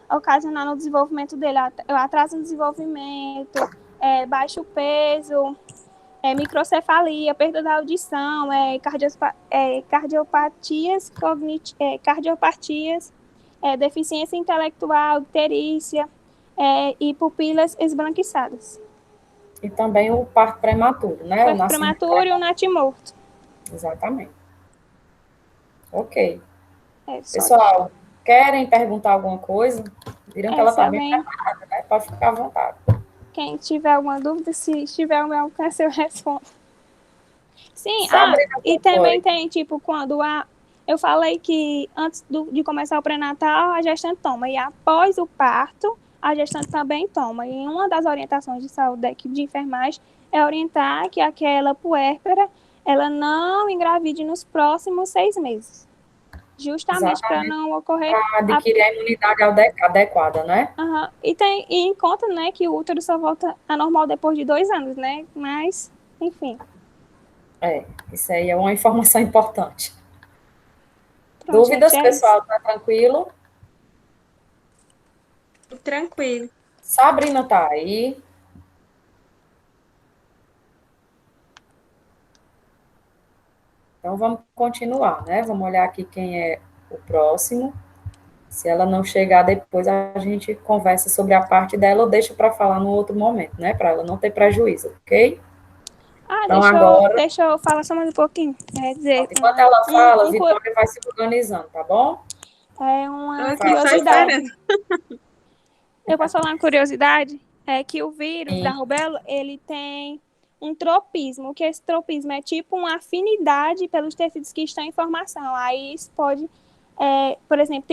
ocasionar no desenvolvimento dele, atraso no desenvolvimento, baixo peso, microcefalia, perda da audição, cardiopatias, deficiência intelectual, icterícia e pupilas esbranquiçadas. E também o parto prematuro, né? O parto prematuro e o natimorto. Exatamente. Ok. Pessoal, querem perguntar alguma coisa? Viram que ela está bem preparada, né? Pode ficar à vontade. Quem tiver alguma dúvida, se tiver o meu alcance, eu respondo. Sim, e também tem, quando eu falei que antes de começar o pré-natal, a gestante toma, e após o parto, a gestante também toma. E uma das orientações de saúde da equipe de enfermagem é orientar que aquela puérpera, ela não engravide nos próximos 6 meses. Justamente para não ocorrer Para adquirir a imunidade adequada, né? E em conta, né, que o útero só volta a normal depois de 2 anos, né? Mas, enfim. Isso aí é uma informação importante. Pronto, Dúvidas, gente, pessoal? Tá tranquilo? Tranquilo. Sabrina tá aí. Então, vamos continuar, né? Vamos olhar aqui quem é o próximo. Se ela não chegar depois, a gente conversa sobre a parte dela ou deixa para falar no outro momento, né? Para ela não ter prejuízo, ok? Então, agora, deixa eu falar só mais um pouquinho. enquanto ela fala, Vitória vai se organizando, tá bom? É uma curiosidade. Eu posso falar uma curiosidade? É que o vírus da rubéola, ele tem um tropismo, que esse tropismo é tipo uma afinidade pelos tecidos que estão em formação. Aí isso pode, por exemplo,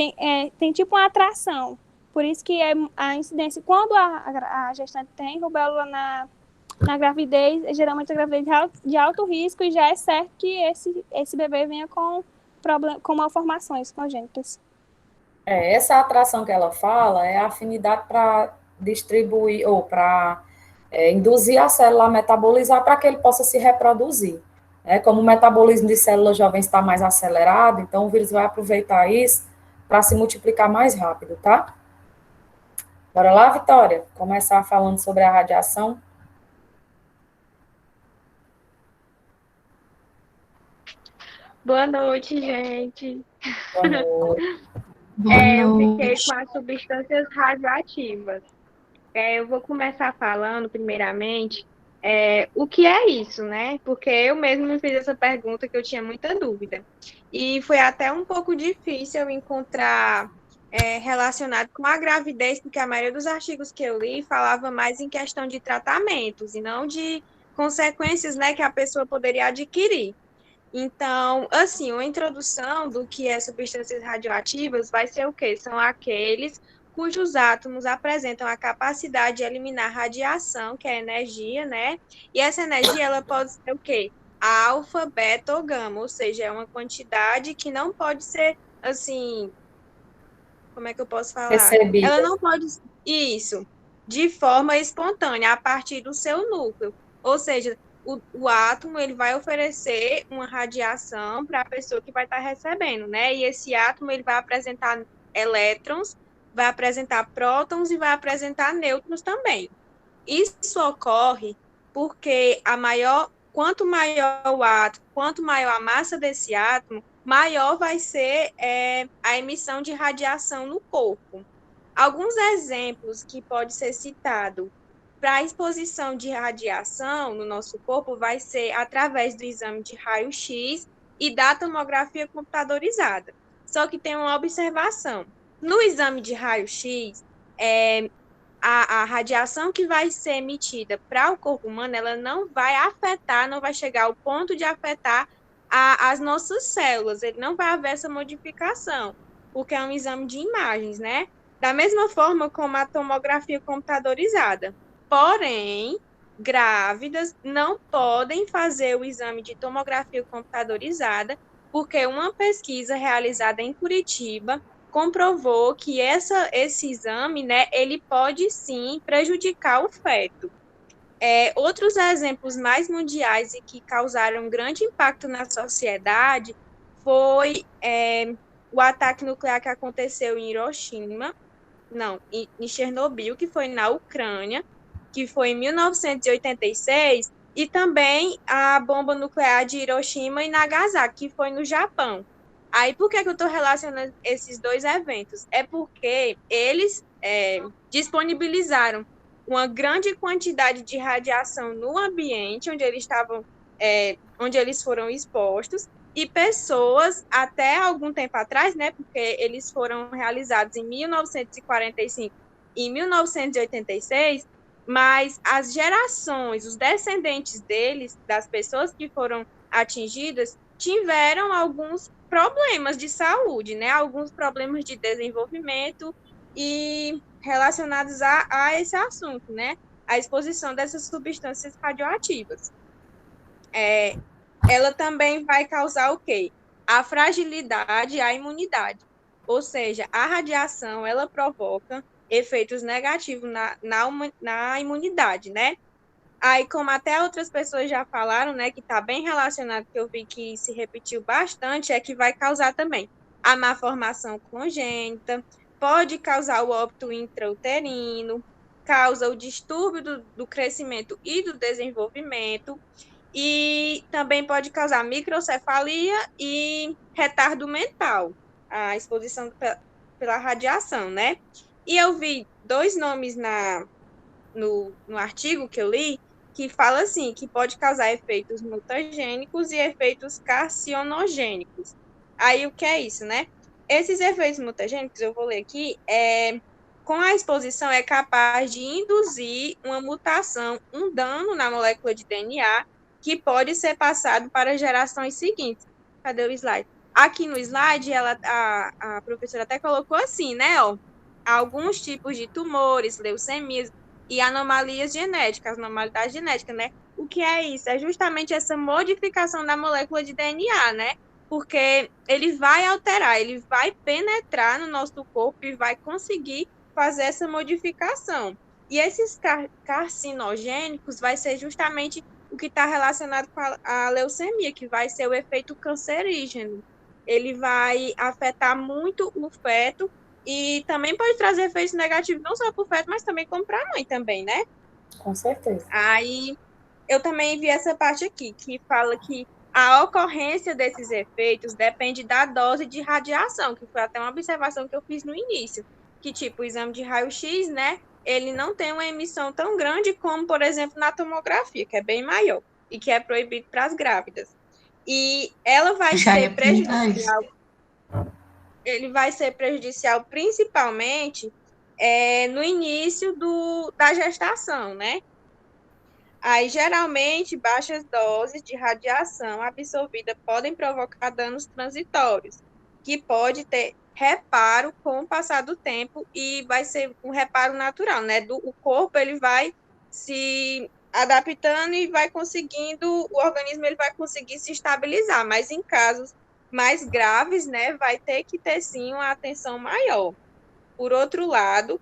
tem tipo uma atração. Por isso que a incidência, quando a gestante tem rubéola na gravidez, geralmente a gravidez de alto risco, e já é certo que esse bebê venha com malformações congênitas. Essa atração que ela fala é a afinidade para distribuir ou para induzir a célula a metabolizar para que ele possa se reproduzir. Como o metabolismo de células jovens está mais acelerado, então o vírus vai aproveitar isso para se multiplicar mais rápido, tá? Bora lá, Vitória? Começar falando sobre a radiação. Boa noite, gente. Boa noite. Eu fiquei com as substâncias radioativas. Eu vou começar falando, primeiramente, o que é isso, né? Porque eu mesmo me fiz essa pergunta que eu tinha muita dúvida. E foi até um pouco difícil eu encontrar relacionado com a gravidez, porque a maioria dos artigos que eu li falava mais em questão de tratamentos e não de consequências, né, que a pessoa poderia adquirir. Então, assim, uma introdução do que é substâncias radioativas vai ser o quê? São aqueles cujos átomos apresentam a capacidade de eliminar radiação, que é energia, né? E essa energia, ela pode ser o quê? Alfa, beta ou gama, ou seja, é uma quantidade que não pode ser, assim, como é que eu posso falar? Percebida. Ela não pode, isso, de forma espontânea, a partir do seu núcleo. Ou seja, o átomo ele vai oferecer uma radiação para a pessoa que vai estar recebendo, né? E esse átomo ele vai apresentar elétrons, vai apresentar prótons e vai apresentar nêutrons também. Isso ocorre porque quanto maior o átomo, quanto maior a massa desse átomo, maior vai ser a emissão de radiação no corpo. Alguns exemplos que pode ser citado para a exposição de radiação no nosso corpo vai ser através do exame de raio-x e da tomografia computadorizada. Só que tem uma observação. No exame de raio-x, a radiação que vai ser emitida para o corpo humano, ela não vai afetar, não vai chegar ao ponto de afetar as nossas células. Ele não vai haver essa modificação, porque é um exame de imagens, né? Da mesma forma como a tomografia computadorizada. Porém, grávidas não podem fazer o exame de tomografia computadorizada, porque uma pesquisa realizada em Curitiba comprovou que esse exame, né, ele pode sim prejudicar o feto. Outros exemplos mais mundiais e que causaram grande impacto na sociedade foi o ataque nuclear que aconteceu em em Chernobyl, que foi na Ucrânia, que foi em 1986, e também a bomba nuclear de Hiroshima e Nagasaki, que foi no Japão. Aí, por que eu estou relacionando esses dois eventos? É porque eles disponibilizaram uma grande quantidade de radiação no ambiente onde eles foram expostos, e pessoas, até algum tempo atrás, né, porque eles foram realizados em 1945 e 1986, mas as gerações, os descendentes deles, das pessoas que foram atingidas, tiveram alguns problemas de saúde, né? Alguns problemas de desenvolvimento e relacionados a esse assunto, né? A exposição dessas substâncias radioativas. ela também vai causar o quê? A fragilidade e a imunidade. Ou seja, a radiação, ela provoca efeitos negativos na imunidade, né? Aí, como até outras pessoas já falaram, né, que está bem relacionado, que eu vi que se repetiu bastante, é que vai causar também a malformação congênita, pode causar o óbito intrauterino, causa o distúrbio do crescimento e do desenvolvimento, e também pode causar microcefalia e retardo mental, a exposição pela radiação, né? E eu vi dois nomes no artigo que eu li, que fala assim, que pode causar efeitos mutagênicos e efeitos carcinogênicos. Aí, o que é isso, né? Esses efeitos mutagênicos, eu vou ler aqui, com a exposição é capaz de induzir uma mutação, um dano na molécula de DNA, que pode ser passado para gerações seguintes. Cadê o slide? Aqui no slide, a professora até colocou assim, né, ó, alguns tipos de tumores, leucemias, e anomalias genéticas, anormalidade genética, né? O que é isso? É justamente essa modificação da molécula de DNA, né? Porque ele vai alterar, ele vai penetrar no nosso corpo e vai conseguir fazer essa modificação. E esses carcinogênicos vai ser justamente o que está relacionado com a leucemia, que vai ser o efeito cancerígeno. Ele vai afetar muito o feto e também pode trazer efeitos negativos, não só para o feto, mas também como para a mãe também, né? Com certeza. Aí, eu também vi essa parte aqui, que fala que a ocorrência desses efeitos depende da dose de radiação, que foi até uma observação que eu fiz no início, que tipo, o exame de raio-x, né, ele não tem uma emissão tão grande como, por exemplo, na tomografia, que é bem maior, e que é proibido para as grávidas. E ela vai ser prejudicial, ele vai ser prejudicial principalmente no início da gestação, né? Aí, geralmente, baixas doses de radiação absorvida podem provocar danos transitórios, que pode ter reparo com o passar do tempo e vai ser um reparo natural, né? O corpo, ele vai se adaptando e vai conseguindo, o organismo ele vai conseguir se estabilizar, mas em casos mais graves, né, vai ter que ter sim uma atenção maior. Por outro lado,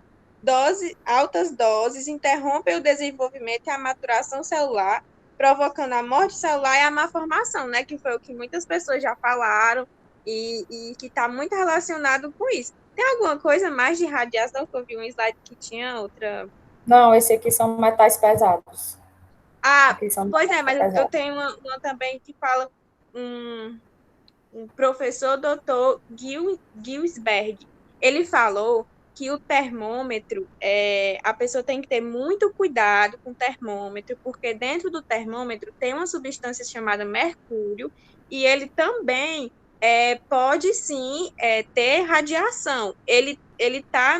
altas doses interrompem o desenvolvimento e a maturação celular, provocando a morte celular e a malformação, né? Que foi o que muitas pessoas já falaram e que está muito relacionado com isso. Tem alguma coisa mais de radiação? Que eu vi um slide que tinha outra. Não, esse aqui são metais pesados. Ah, pois é, mas eu tenho uma também que fala um professor doutor Gilsberg. Ele falou que o termômetro, a pessoa tem que ter muito cuidado com o termômetro, porque dentro do termômetro tem uma substância chamada mercúrio, e ele também pode sim ter radiação. Ele está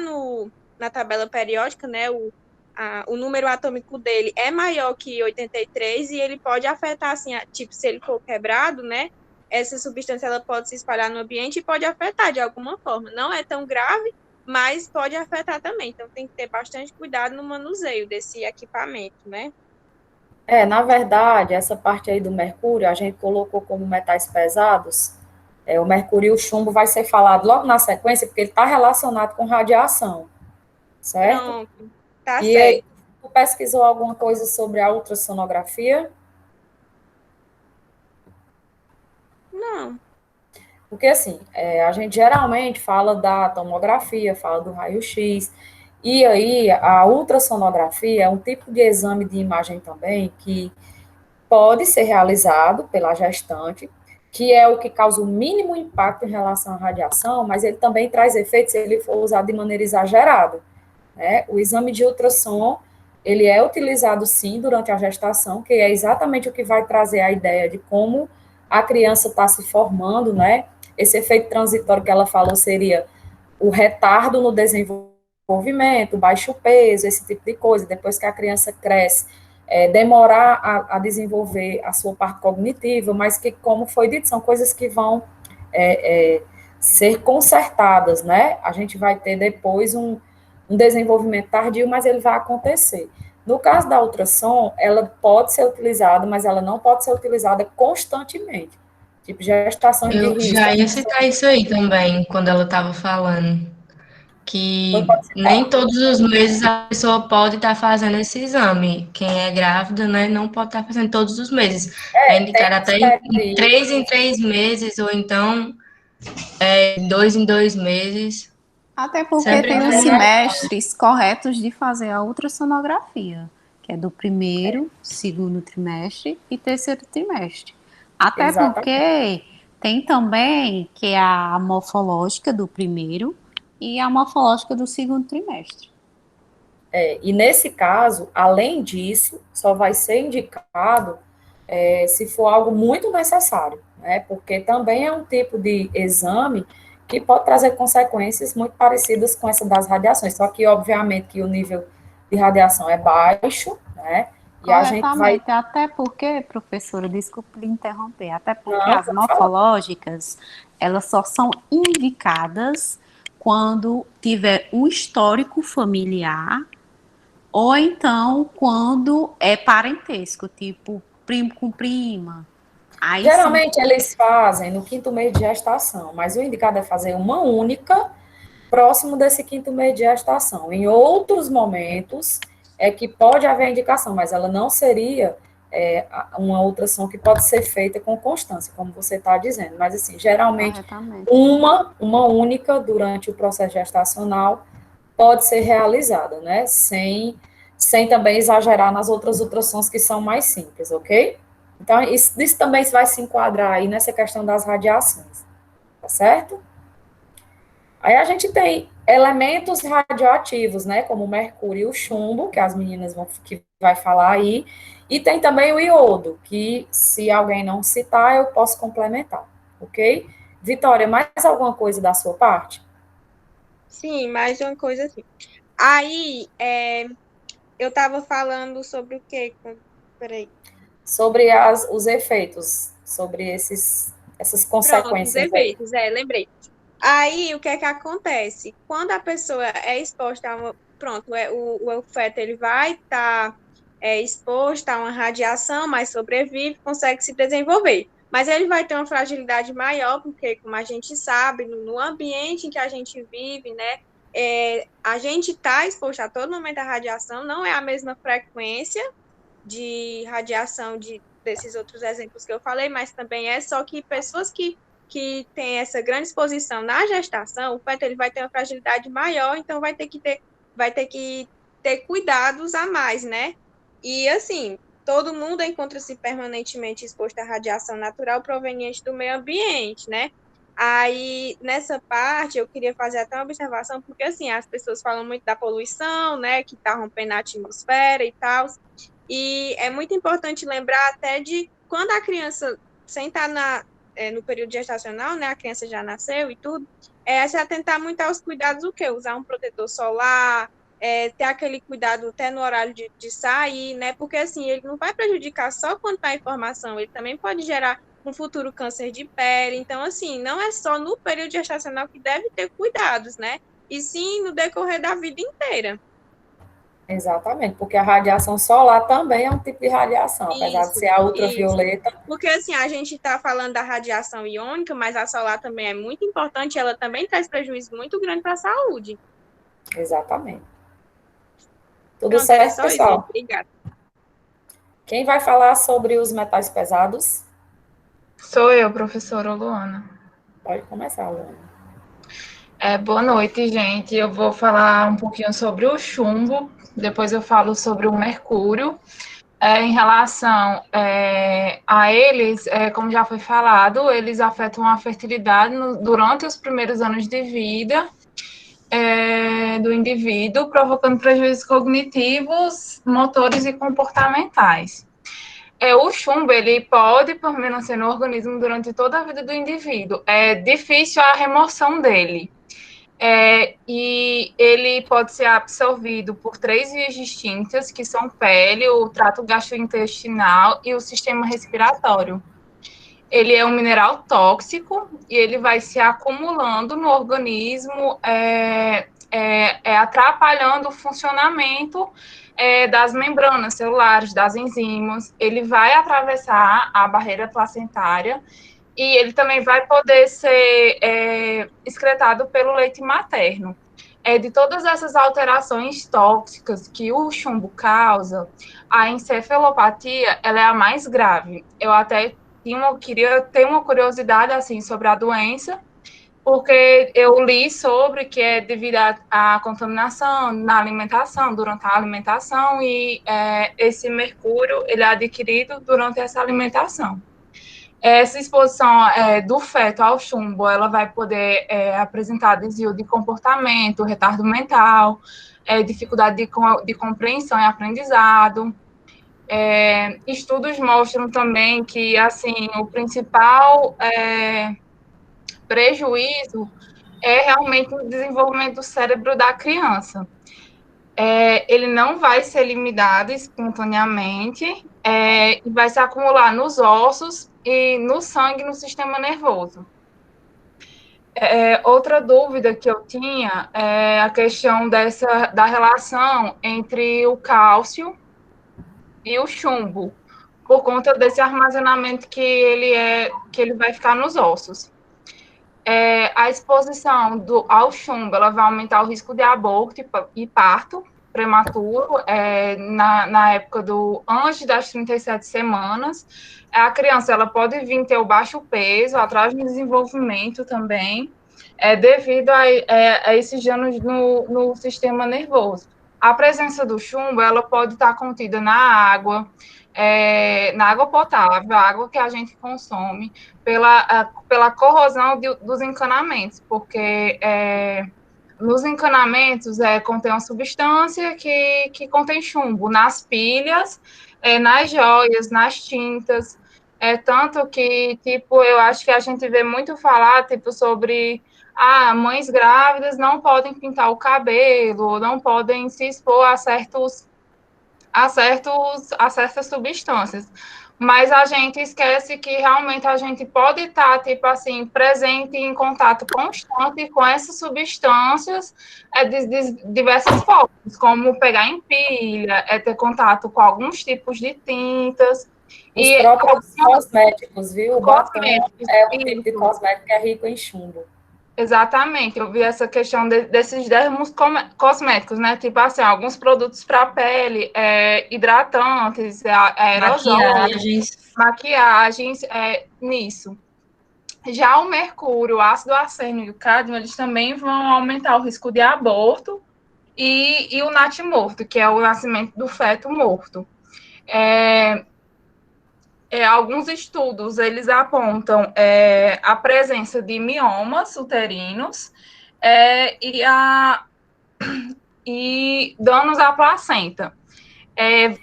na tabela periódica, né? O número atômico dele é maior que 83 e ele pode afetar, assim, tipo, se ele for quebrado, né? Essa substância ela pode se espalhar no ambiente e pode afetar de alguma forma. Não é tão grave, mas pode afetar também. Então, tem que ter bastante cuidado no manuseio desse equipamento, né? Na verdade, essa parte aí do mercúrio, a gente colocou como metais pesados. O mercúrio e o chumbo vai ser falado logo na sequência, porque ele está relacionado com radiação, certo? Pronto, tá e certo. Tu pesquisou alguma coisa sobre a ultrassonografia? Não. Porque, assim, a gente geralmente fala da tomografia, fala do raio-x, e aí a ultrassonografia é um tipo de exame de imagem também que pode ser realizado pela gestante, que é o que causa o mínimo impacto em relação à radiação, mas ele também traz efeitos se ele for usado de maneira exagerada, né? O exame de ultrassom, ele é utilizado sim durante a gestação, que é exatamente o que vai trazer a ideia de como a criança está se formando, né? Esse efeito transitório que ela falou seria o retardo no desenvolvimento, baixo peso, esse tipo de coisa. Depois que a criança cresce, demorar a desenvolver a sua parte cognitiva, mas que, como foi dito, são coisas que vão ser consertadas, né? A gente vai ter depois um desenvolvimento tardio, mas ele vai acontecer. No caso da ultrassom, ela pode ser utilizada, mas ela não pode ser utilizada constantemente. Tipo, gestações de Eu risco. já ia citar isso aí também, quando ela estava falando, que Pode nem citar. todos os meses a pessoa pode estar fazendo esse exame. Quem é grávida, né, não pode estar fazendo todos os meses. É Tem indicado uns até períodos. em 3 meses, ou então 2 em 2 meses. Até porque Sempre tem os vai. semestres corretos de fazer a ultrassonografia, que é do primeiro, segundo trimestre e terceiro trimestre. Até Exatamente. porque tem também que é a morfológica do primeiro e a morfológica do segundo trimestre. E nesse caso, além disso, só vai ser indicado se for algo muito necessário, né? Porque também é um tipo de exame que pode trazer consequências muito parecidas com essa das radiações. Só que, obviamente, que o nível de radiação é baixo, né? E a gente vai. Corretamente, até porque, professora, desculpe lhe interromper, até porque Não, as pode falar. morfológicas, elas só são indicadas quando tiver um histórico familiar ou então quando é parentesco, tipo primo com prima. Aí sim, Geralmente eles fazem no quinto mês de gestação, mas o indicado é fazer uma única próximo desse quinto mês de gestação. Em outros momentos é que pode haver indicação, mas ela não seria uma ultrassom que pode ser feita com constância, como você está dizendo. Mas, assim, geralmente, corretamente. uma única durante o processo gestacional pode ser realizada, né? Sem também exagerar nas outras ultrassons que são mais simples, ok? Então, isso também vai se enquadrar aí nessa questão das radiações, tá certo? Aí a gente tem elementos radioativos, né, como o mercúrio e o chumbo, que as meninas que vai falar aí, e tem também o iodo, que se alguém não citar, eu posso complementar, ok? Vitória, mais alguma coisa da sua parte? Sim, mais uma coisa assim. Aí, eu estava falando sobre o quê? Peraí. Sobre os efeitos, sobre essas Pronto, os consequências aí. efeitos, lembrei. Aí, o que é que acontece? Quando a pessoa é exposta a uma. Pronto, o feto ele vai estar exposto a uma radiação, mas sobrevive, consegue se desenvolver. Mas ele vai ter uma fragilidade maior, porque, como a gente sabe, no ambiente em que a gente vive, né, a gente está exposto a todo momento à radiação, não é a mesma frequência de radiação desses outros exemplos que eu falei, mas também só que pessoas que têm essa grande exposição na gestação, o feto ele vai ter uma fragilidade maior, então vai ter que ter cuidados a mais, né? E assim, todo mundo encontra-se permanentemente exposto à radiação natural proveniente do meio ambiente, né? Aí, nessa parte, eu queria fazer até uma observação, porque, assim, as pessoas falam muito da poluição, né, que está rompendo a atmosfera e tal, e é muito importante lembrar até de quando a criança, sem estar no período gestacional, né, a criança já nasceu e tudo, se atentar muito aos cuidados, o quê? Usar um protetor solar, ter aquele cuidado até no horário de sair, né, porque assim, ele não vai prejudicar só quando está em formação, ele também pode gerar um futuro câncer de pele, então assim, não é só no período gestacional que deve ter cuidados, né, e sim no decorrer da vida inteira. Exatamente, porque a radiação solar também é um tipo de radiação, apesar de Isso, ser a isso. ultravioleta. Porque assim, a gente está falando da radiação iônica, mas a solar também é muito importante, ela também traz prejuízo muito grande para a saúde. Exatamente. Tudo Pronto, era certo, só isso, gente. pessoal? Obrigada. Quem vai falar sobre os metais pesados? Sou eu, professora Luana. Pode começar, Luana. Boa noite, gente. Eu vou falar um pouquinho sobre o chumbo, depois eu falo sobre o mercúrio. Em relação a eles, como já foi falado, eles afetam a fertilidade durante os primeiros anos de vida do indivíduo, provocando prejuízos cognitivos, motores e comportamentais. O chumbo, ele pode permanecer no organismo durante toda a vida do indivíduo. É difícil a remoção dele. E ele pode ser absorvido por 3 vias distintas, que são pele, o trato gastrointestinal e o sistema respiratório. Ele é um mineral tóxico e ele vai se acumulando no organismo, atrapalhando o funcionamento das membranas celulares, das enzimas, ele vai atravessar a barreira placentária e ele também vai poder ser excretado pelo leite materno. De todas essas alterações tóxicas que o chumbo causa, a encefalopatia ela é a mais grave. Eu até queria ter uma curiosidade assim sobre a doença, porque eu li sobre que é devido à contaminação na alimentação, durante a alimentação, e esse mercúrio ele é adquirido durante essa alimentação. Essa exposição do feto ao chumbo, ela vai poder apresentar desvio de comportamento, retardo mental, dificuldade de compreensão e aprendizado. Estudos mostram também que, assim, o principal prejuízo é realmente o desenvolvimento do cérebro da criança. Ele não vai ser eliminado espontaneamente e vai se acumular nos ossos e no sangue, no sistema nervoso. Outra dúvida que eu tinha é a questão da relação entre o cálcio e o chumbo, por conta desse armazenamento que ele vai ficar nos ossos. A exposição ao chumbo ela vai aumentar o risco de aborto e parto prematuro na época antes das 37 semanas. A criança ela pode vir ter o baixo peso, atraso no desenvolvimento também, devido a esses danos no sistema nervoso. A presença do chumbo ela pode estar contida na água potável, a água que a gente consome, pela corrosão dos encanamentos, porque nos encanamentos contém uma substância que contém chumbo, nas pilhas, nas joias, nas tintas, tanto que, tipo, eu acho que a gente vê muito falar, tipo, sobre mães grávidas não podem pintar o cabelo, não podem se expor a certas substâncias. Mas a gente esquece que realmente a gente pode estar, tipo assim, presente em contato constante com essas substâncias de diversas formas, como pegar em pilha, ter contato com alguns tipos de tintas. Os próprios cosméticos, viu? O batom é um tipo de cosmético que é rico em chumbo. Exatamente, eu vi essa questão desses dermos cosméticos, né? Tipo assim, alguns produtos para pele, hidratantes, aerosóis, maquiagens, nisso. Já o mercúrio, o ácido arsênico e o cádmio, eles também vão aumentar o risco de aborto e o natimorto, que é o nascimento do feto morto. Alguns estudos, eles apontam a presença de miomas uterinos e danos à placenta.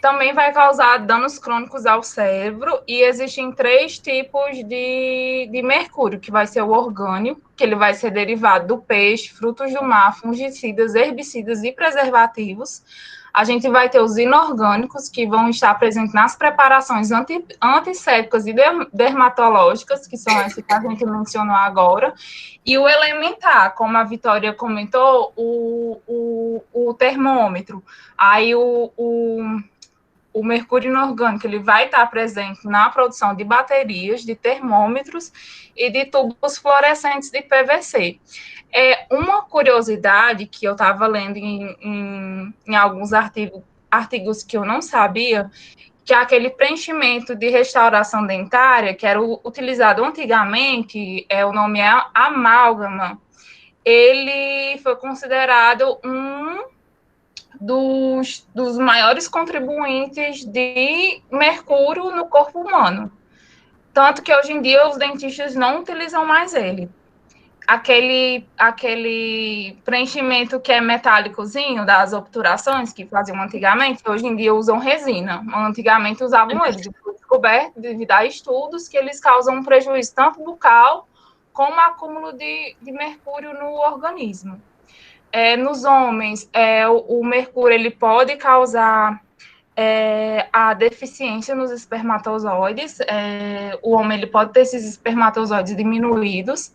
Também vai causar danos crônicos ao cérebro e existem 3 tipos de mercúrio, que vai ser o orgânico, que ele vai ser derivado do peixe, frutos do mar, fungicidas, herbicidas e preservativos. A gente vai ter os inorgânicos, que vão estar presentes nas preparações antissépticas e dermatológicas, que são essas que a gente mencionou agora, e o elementar, como a Vitória comentou, o termômetro. Aí o mercúrio inorgânico ele vai estar presente na produção de baterias, de termômetros e de tubos fluorescentes de PVC. Uma curiosidade que eu estava lendo em alguns artigos que eu não sabia, que aquele preenchimento de restauração dentária, que era utilizado antigamente, o nome é amálgama, ele foi considerado um dos maiores contribuintes de mercúrio no corpo humano. Tanto que hoje em dia os dentistas não utilizam mais ele. Aquele preenchimento que é metálicozinho das obturações que faziam antigamente, hoje em dia usam resina. Antigamente usavam eles. Foi descoberto devido a estudos que eles causam um prejuízo tanto bucal como acúmulo de mercúrio no organismo. Nos homens, o mercúrio ele pode causar a deficiência nos espermatozoides. O homem ele pode ter esses espermatozoides diminuídos.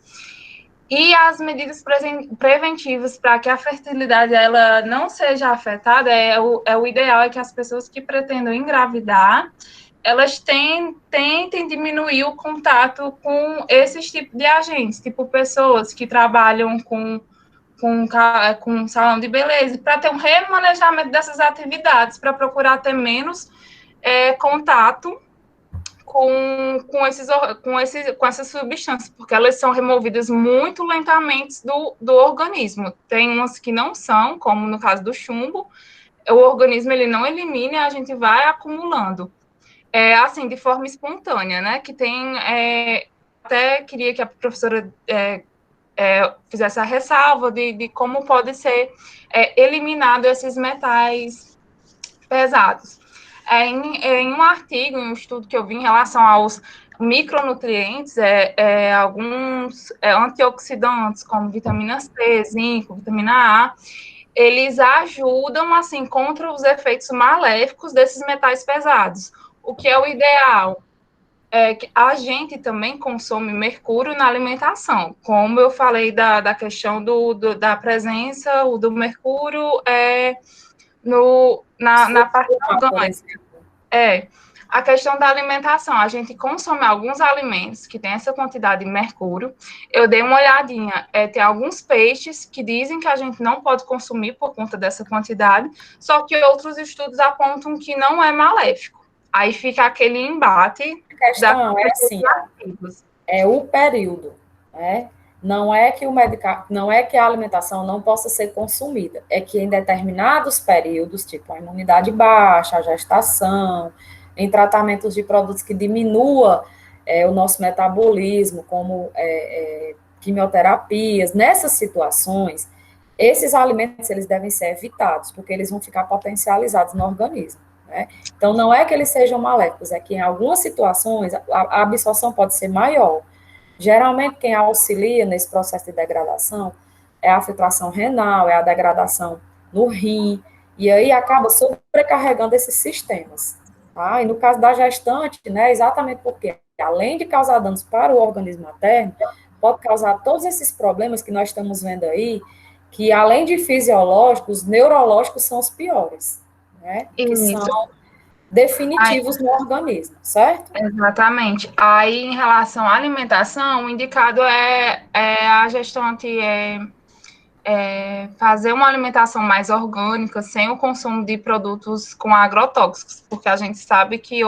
E as medidas preventivas para que a fertilidade ela não seja afetada, o ideal é que as pessoas que pretendam engravidar, elas tentem diminuir o contato com esses tipos de agentes, tipo pessoas que trabalham com salão de beleza, para ter um remanejamento dessas atividades, para procurar ter menos contato com essas substâncias, porque elas são removidas muito lentamente do organismo. Tem umas que não são, como no caso do chumbo, o organismo ele não elimina e a gente vai acumulando. Assim, de forma espontânea, né? Que tem... até queria que a professora fizesse a ressalva de como pode ser eliminado esses metais pesados. Em um artigo, em um estudo que eu vi em relação aos micronutrientes, alguns antioxidantes, como vitamina C, zinco, vitamina A, eles ajudam, assim, contra os efeitos maléficos desses metais pesados. O que é o ideal? Que a gente também consome mercúrio na alimentação. Como eu falei da questão da presença do mercúrio na parte orgânica. A questão da alimentação. A gente consome alguns alimentos que têm essa quantidade de mercúrio. Eu dei uma olhadinha. Tem alguns peixes que dizem que a gente não pode consumir por conta dessa quantidade, só que outros estudos apontam que não é maléfico. Aí fica aquele embate. A questão é assim, é o período, né? Não é que a alimentação não possa ser consumida, é que em determinados períodos, tipo a imunidade baixa, a gestação, em tratamentos de produtos que diminua o nosso metabolismo, como quimioterapias, nessas situações, esses alimentos eles devem ser evitados, porque eles vão ficar potencializados no organismo. Né? Então, não é que eles sejam maléficos, é que em algumas situações a absorção pode ser maior. Geralmente, quem auxilia nesse processo de degradação é a filtração renal, é a degradação no rim, e aí acaba sobrecarregando esses sistemas. Tá? E no caso da gestante, né, exatamente porque, além de causar danos para o organismo materno, pode causar todos esses problemas que nós estamos vendo aí, que além de fisiológicos, neurológicos são os piores. Né, que são definitivos no organismo, certo? Exatamente. Aí, em relação à alimentação, o indicado é a gestante fazer uma alimentação mais orgânica, sem o consumo de produtos com agrotóxicos, porque a gente sabe que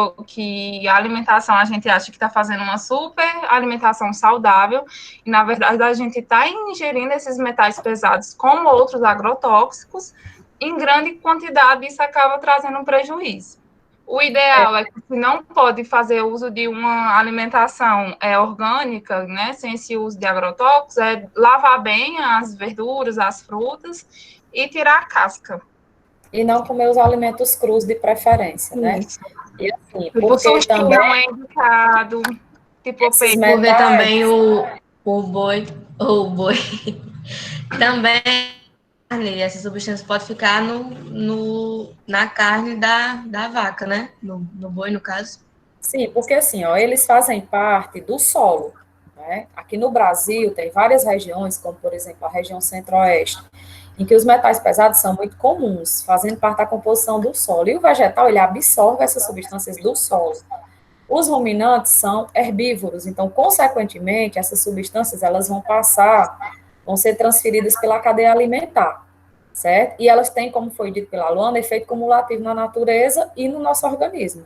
a alimentação, a gente acha que está fazendo uma super alimentação saudável, e, na verdade, a gente está ingerindo esses metais pesados como outros agrotóxicos, em grande quantidade, isso acaba trazendo um prejuízo. O ideal é que se não pode fazer uso de uma alimentação orgânica, né, sem esse uso de agrotóxicos, lavar bem as verduras, as frutas e tirar a casca. E não comer os alimentos crus de preferência, né? Isso. E assim, porque também não é indicado, tipo peixe. Porque também o boi também essa substância pode ficar na carne da vaca, né? No boi, no caso. Sim, porque assim, eles fazem parte do solo. Né? Aqui no Brasil tem várias regiões, como por exemplo a região centro-oeste, em que os metais pesados são muito comuns, fazendo parte da composição do solo. E o vegetal, ele absorve essas substâncias do solo. Os ruminantes são herbívoros, então, consequentemente, essas substâncias, elas vão ser transferidas pela cadeia alimentar, certo? E elas têm, como foi dito pela Luana, efeito cumulativo na natureza e no nosso organismo,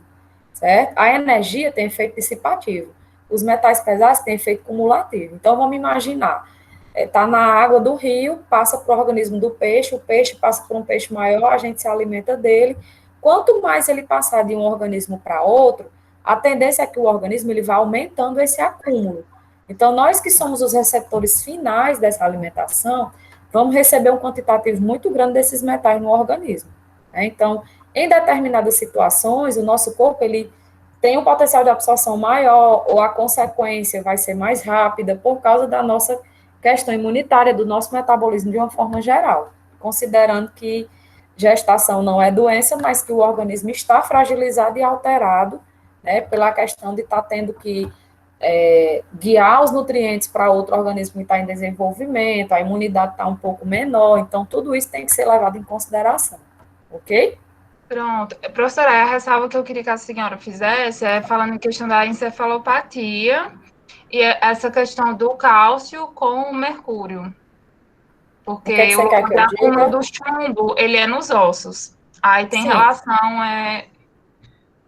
certo? A energia tem efeito dissipativo, os metais pesados têm efeito cumulativo. Então, vamos imaginar, está na água do rio, passa para o organismo do peixe, o peixe passa por um peixe maior, a gente se alimenta dele. Quanto mais ele passar de um organismo para outro, a tendência é que o organismo ele vá aumentando esse acúmulo. Então, nós que somos os receptores finais dessa alimentação, vamos receber um quantitativo muito grande desses metais no organismo. Né? Então, em determinadas situações, o nosso corpo ele tem um potencial de absorção maior, ou a consequência vai ser mais rápida por causa da nossa questão imunitária, do nosso metabolismo de uma forma geral, considerando que gestação não é doença, mas que o organismo está fragilizado e alterado, né, pela questão de estar tendo que guiar os nutrientes para outro organismo que está em desenvolvimento, a imunidade está um pouco menor, então tudo isso tem que ser levado em consideração, ok? Pronto. Professora, a ressalva que eu queria que a senhora fizesse é falando em questão da encefalopatia e essa questão do cálcio com o mercúrio. Porque O que é que você quer que o eu acúmulo diga? do chumbo, ele é nos ossos. Aí tem Sim. relação,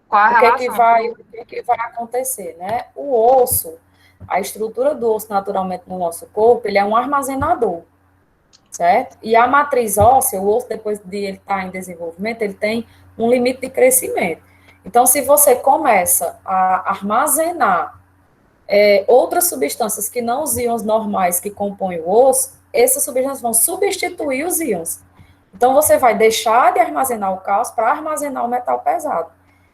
qual a relação? O que vai acontecer, né? O osso, a estrutura do osso naturalmente no nosso corpo, ele é um armazenador, certo? E a matriz óssea, o osso depois de ele estar em desenvolvimento, ele tem um limite de crescimento. Então, se você começa a armazenar outras substâncias que não os íons normais que compõem o osso, essas substâncias vão substituir os íons. Então, você vai deixar de armazenar o cálcio para armazenar o metal pesado.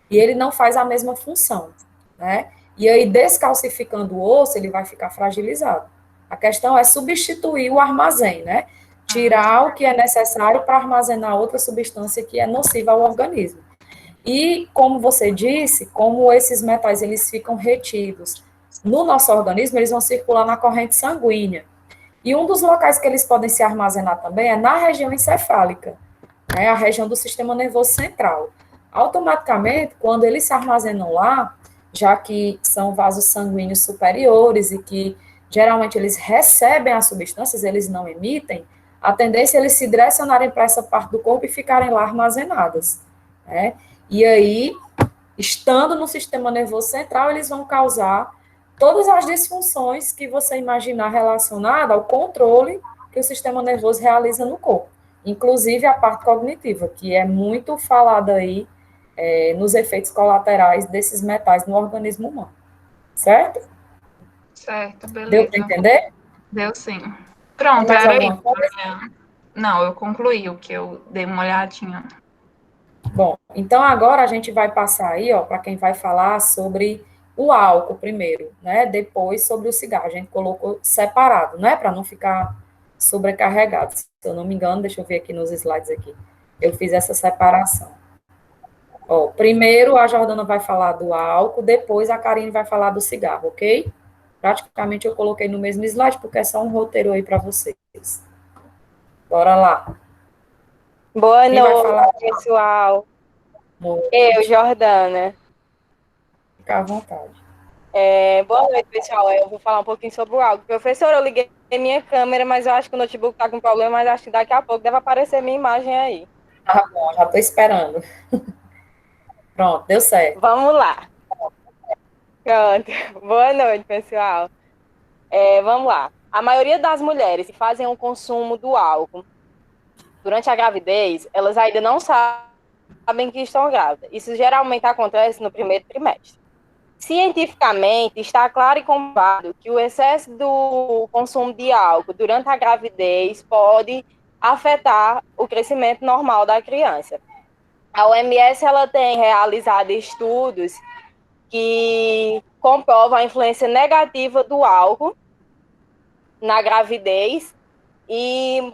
E ele não faz a mesma função, né? E aí, descalcificando o osso, ele vai ficar fragilizado. A questão é substituir o armazém, né? Tirar o que é necessário para armazenar outra substância que é nociva ao organismo. E, como você disse, como esses metais eles ficam retidos no nosso organismo, eles vão circular na corrente sanguínea. E um dos locais que eles podem se armazenar também é na região encefálica, né, a região do sistema nervoso central. Automaticamente, quando eles se armazenam lá, já que são vasos sanguíneos superiores e que geralmente eles recebem as substâncias, eles não emitem, a tendência é eles se direcionarem para essa parte do corpo e ficarem lá armazenadas, né? E aí, estando no sistema nervoso central, eles vão causar todas as disfunções que você imaginar relacionada ao controle que o sistema nervoso realiza no corpo, inclusive a parte cognitiva, que é muito falada aí nos efeitos colaterais desses metais no organismo humano. Certo? Certo, beleza. Deu para entender? Deu sim. Pronto, mais era alguma isso. coisa? Não, eu concluí o que eu dei uma olhadinha. Bom, então agora a gente vai passar aí, ó, para quem vai falar sobre o álcool primeiro, né? Depois sobre o cigarro. A gente colocou separado, né? Para não ficar sobrecarregado. Se eu não me engano, deixa eu ver aqui nos slides aqui. Eu fiz essa separação. Ó, primeiro a Jordana vai falar do álcool, depois a Karine vai falar do cigarro, ok? Praticamente eu coloquei no mesmo slide, porque é só um roteiro aí para vocês. Bora lá. Boa Quem vai falar? noite, pessoal. Boa, Eu, Jordana. fica à vontade. Boa noite, pessoal. Eu vou falar um pouquinho sobre o álcool. Professor, eu liguei minha câmera, mas eu acho que o notebook está com problema, mas acho que daqui a pouco deve aparecer minha imagem aí. Tá bom, já estou esperando. Pronto, deu certo. Vamos lá. Pronto. Boa noite, pessoal. Vamos lá. A maioria das mulheres que fazem o consumo do álcool durante a gravidez, elas ainda não sabem que estão grávidas. Isso geralmente acontece no primeiro trimestre. Cientificamente, está claro e comprovado que o excesso do consumo de álcool durante a gravidez pode afetar o crescimento normal da criança. A OMS ela tem realizado estudos que comprovam a influência negativa do álcool na gravidez e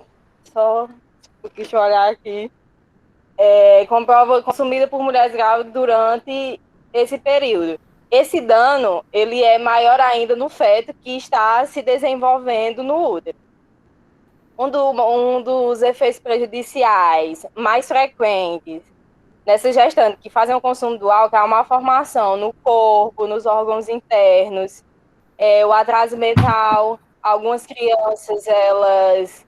deixa eu olhar aqui, comprova consumida por mulheres grávidas durante esse período. Esse dano, ele é maior ainda no feto que está se desenvolvendo no útero. Um dos efeitos prejudiciais mais frequentes nessas gestantes que fazem o consumo do álcool é uma malformação no corpo, nos órgãos internos, o atraso mental. Algumas crianças, elas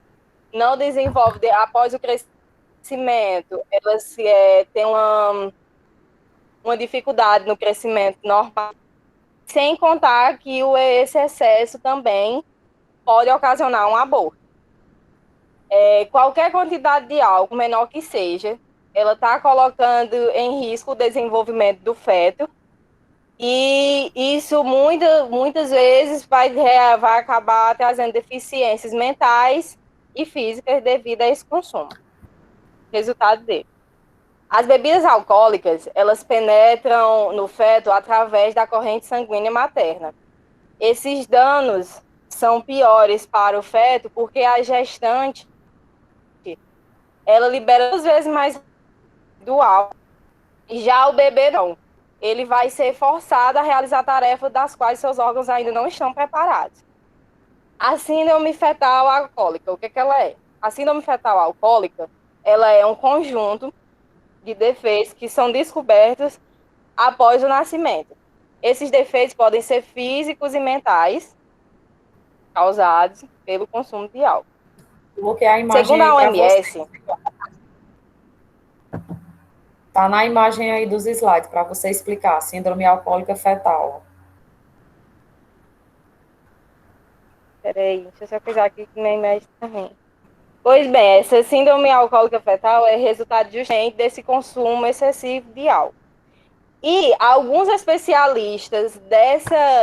não desenvolvem, após o crescimento, elas têm uma dificuldade no crescimento normal, sem contar que esse excesso também pode ocasionar um aborto. Qualquer quantidade de álcool, menor que seja, ela está colocando em risco o desenvolvimento do feto, e isso muitas vezes vai acabar trazendo deficiências mentais e físicas devido a esse consumo. Resultado dele. As bebidas alcoólicas, elas penetram no feto através da corrente sanguínea materna. Esses danos são piores para o feto porque a gestante, ela libera 2 vezes mais do álcool, e já o bebê não. ele vai ser forçado a realizar tarefas das quais seus órgãos ainda não estão preparados. A síndrome fetal alcoólica, o que ela é? A síndrome fetal alcoólica, ela é um conjunto de defeitos que são descobertos após o nascimento. Esses defeitos podem ser físicos e mentais, causados pelo consumo de álcool. Coloquei a imagem Segundo aí a para OMS, você. Tá na imagem aí dos slides para você explicar. Síndrome alcoólica fetal. peraí, deixa eu só coisar aqui que minha imagem está ruim. Pois bem, essa síndrome alcoólica fetal é resultado justamente desse consumo excessivo de álcool. E alguns especialistas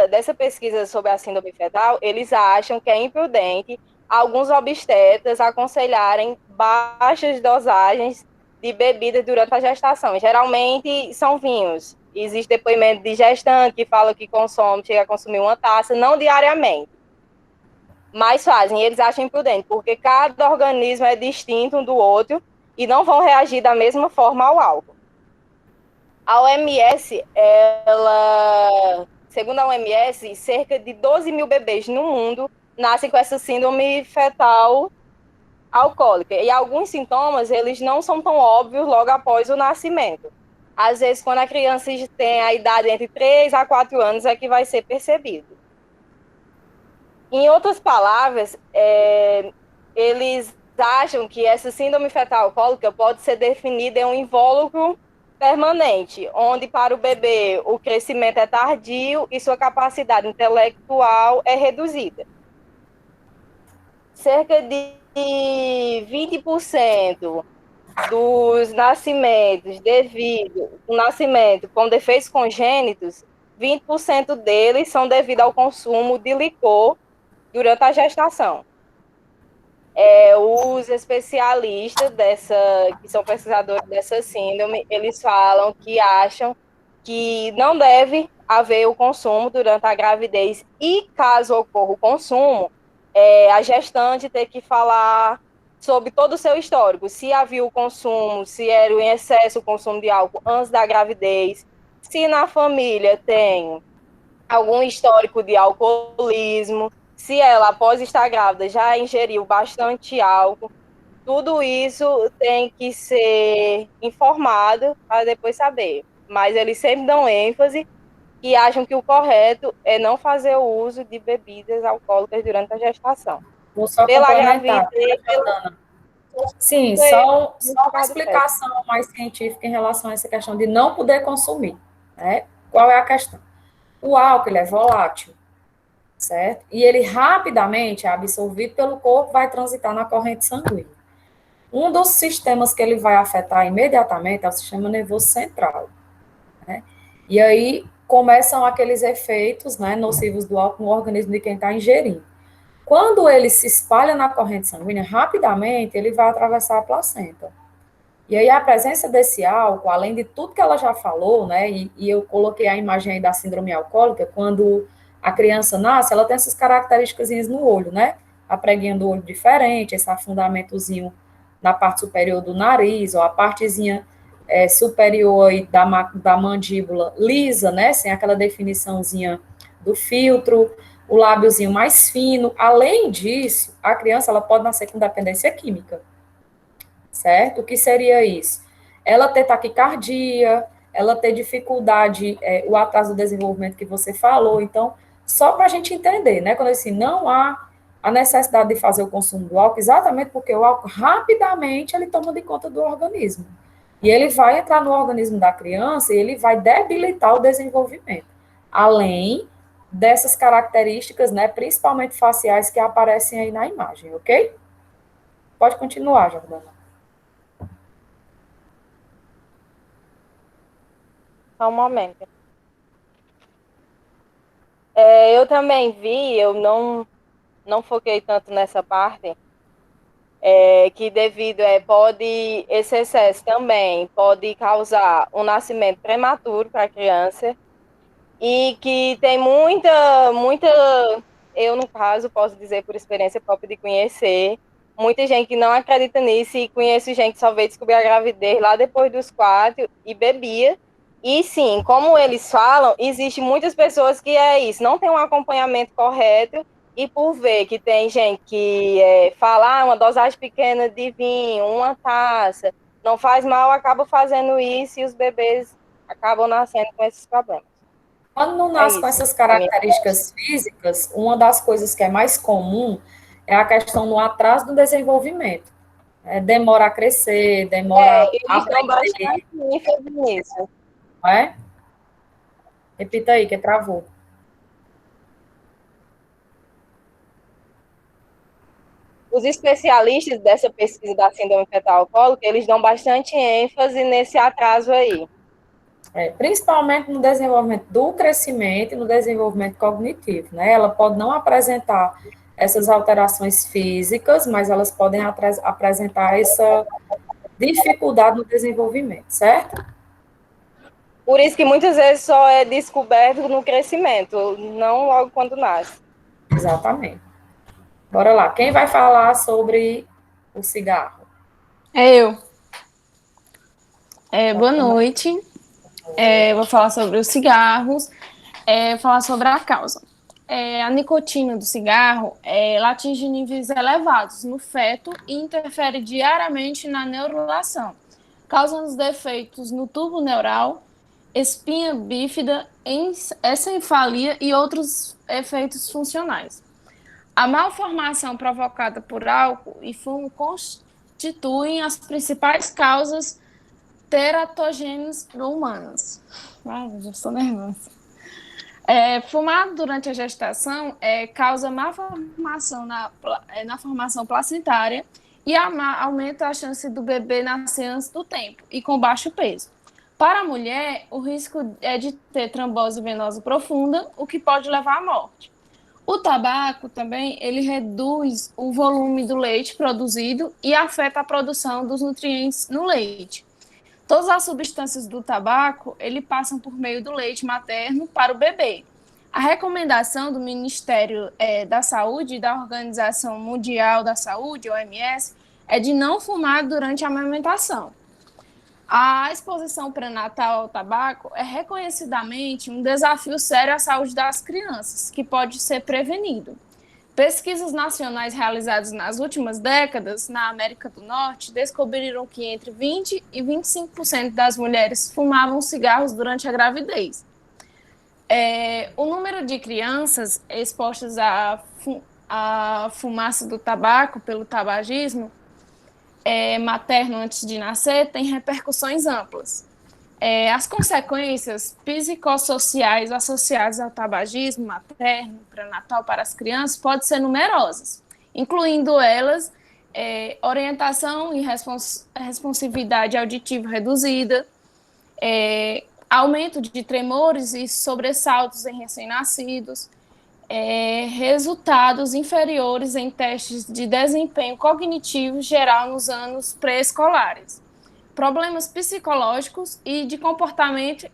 dessa pesquisa sobre a síndrome fetal, eles acham que é imprudente alguns obstetras aconselharem baixas dosagens de bebida durante a gestação. Geralmente são vinhos. Existe depoimento de gestante que fala que consome, chega a consumir uma taça, não diariamente. Mas fazem, eles acham imprudente, porque cada organismo é distinto um do outro e não vão reagir da mesma forma ao álcool. A OMS, segundo a OMS, cerca de 12 mil bebês no mundo nascem com essa síndrome fetal alcoólica. E alguns sintomas, eles não são tão óbvios logo após o nascimento. Às vezes, quando a criança tem a idade entre 3 a 4 anos, é que vai ser percebido. Em outras palavras, eles acham que essa síndrome fetal alcoólica pode ser definida em um invólucro permanente, onde para o bebê o crescimento é tardio e sua capacidade intelectual é reduzida. Cerca de 20% dos nascimentos devido ao nascimento com defeitos congênitos, 20% deles são devido ao consumo de licor durante a gestação. Os especialistas que são pesquisadores dessa síndrome, eles falam que acham que não deve haver o consumo durante a gravidez e, caso ocorra o consumo, a gestante tem que falar sobre todo o seu histórico, se havia o consumo, se era em excesso o consumo de álcool antes da gravidez, se na família tem algum histórico de alcoolismo, se ela, após estar grávida, já ingeriu bastante álcool, tudo isso tem que ser informado para depois saber. Mas eles sempre dão ênfase e acham que o correto é não fazer o uso de bebidas alcoólicas durante a gestação. Vou só Pela complementar. gravidez, Sim, só uma explicação mais científica em relação a essa questão de não poder consumir. Né? Qual é a questão? O álcool ele é volátil, certo? E ele rapidamente é absorvido pelo corpo, vai transitar na corrente sanguínea. Um dos sistemas que ele vai afetar imediatamente é o sistema nervoso central. Né? E aí começam aqueles efeitos, né, nocivos do álcool no organismo de quem está ingerindo. Quando ele se espalha na corrente sanguínea, rapidamente ele vai atravessar a placenta. E aí a presença desse álcool, além de tudo que ela já falou, né, e eu coloquei a imagem aí da síndrome alcoólica, quando a criança nasce, ela tem essas características no olho, né, a preguinha do olho diferente, esse afundamentozinho na parte superior do nariz, ou a partezinha superior aí da mandíbula lisa, né, sem aquela definiçãozinha do filtro, o lábiozinho mais fino. Além disso, a criança ela pode nascer com dependência química, certo? O que seria isso? Ela ter taquicardia, ela ter dificuldade, o atraso do desenvolvimento que você falou. Então, só para a gente entender, né? Quando assim, não há a necessidade de fazer o consumo do álcool, exatamente porque o álcool rapidamente ele toma de conta do organismo. E ele vai entrar no organismo da criança e ele vai debilitar o desenvolvimento. Além dessas características, né, principalmente faciais que aparecem aí na imagem, ok? Pode continuar, Jordana. Só um momento. Eu também vi, eu não foquei tanto nessa parte, que devido esse excesso também pode causar um nascimento prematuro para a criança e que tem muita, eu no caso posso dizer por experiência própria de conhecer, muita gente que não acredita nisso e conheço gente que só veio descobrir a gravidez lá depois dos 4 e bebia E sim, como eles falam, existe muitas pessoas que é isso, não tem um acompanhamento correto, e por ver que tem gente que fala uma dosagem pequena de vinho, uma taça, não faz mal, acaba fazendo isso e os bebês acabam nascendo com esses problemas. Quando não É nasce com isso. essas características físicas, uma das coisas que é mais comum é a questão do atraso do desenvolvimento. Demora a crescer, demora a Eles dão aprender, bastante ênfase nisso. não é? Repita aí, que travou. Os especialistas dessa pesquisa da síndrome fetal alcoólica, eles dão bastante ênfase nesse atraso aí. Principalmente no desenvolvimento do crescimento e no desenvolvimento cognitivo, né? Ela pode não apresentar essas alterações físicas, mas elas podem apresentar essa dificuldade no desenvolvimento, certo? Por isso que muitas vezes só é descoberto no crescimento, não logo quando nasce. Exatamente. Bora lá. Quem vai falar sobre o cigarro? É eu. Boa noite. Vou falar sobre os cigarros, falar sobre a causa. A nicotina do cigarro ela atinge níveis elevados no feto e interfere diariamente na neurulação, causando defeitos no tubo neural, espinha bífida, encefalia e outros efeitos funcionais. A malformação provocada por álcool e fumo constituem as principais causas teratogênicas humanas. Ai, já estou nervosa. Fumar durante a gestação causa má formação na formação placentária e aumenta a chance do bebê nascer antes do tempo e com baixo peso. Para a mulher, o risco é de ter trombose venosa profunda, o que pode levar à morte. O tabaco também, ele reduz o volume do leite produzido e afeta a produção dos nutrientes no leite. Todas as substâncias do tabaco, ele passam por meio do leite materno para o bebê. A recomendação do Ministério da Saúde e da Organização Mundial da Saúde, OMS, é de não fumar durante a amamentação. A exposição pré-natal ao tabaco é reconhecidamente um desafio sério à saúde das crianças, que pode ser prevenido. Pesquisas nacionais realizadas nas últimas décadas na América do Norte descobriram que entre 20% e 25% das mulheres fumavam cigarros durante a gravidez. O número de crianças expostas à fumaça do tabaco pelo tabagismo materno antes de nascer tem repercussões amplas. As consequências psicossociais associadas ao tabagismo materno, pré-natal para as crianças podem ser numerosas, incluindo elas orientação e responsividade auditiva reduzida, aumento de tremores e sobressaltos em recém-nascidos, resultados inferiores em testes de desempenho cognitivo geral nos anos pré-escolares, problemas psicológicos e de comportamento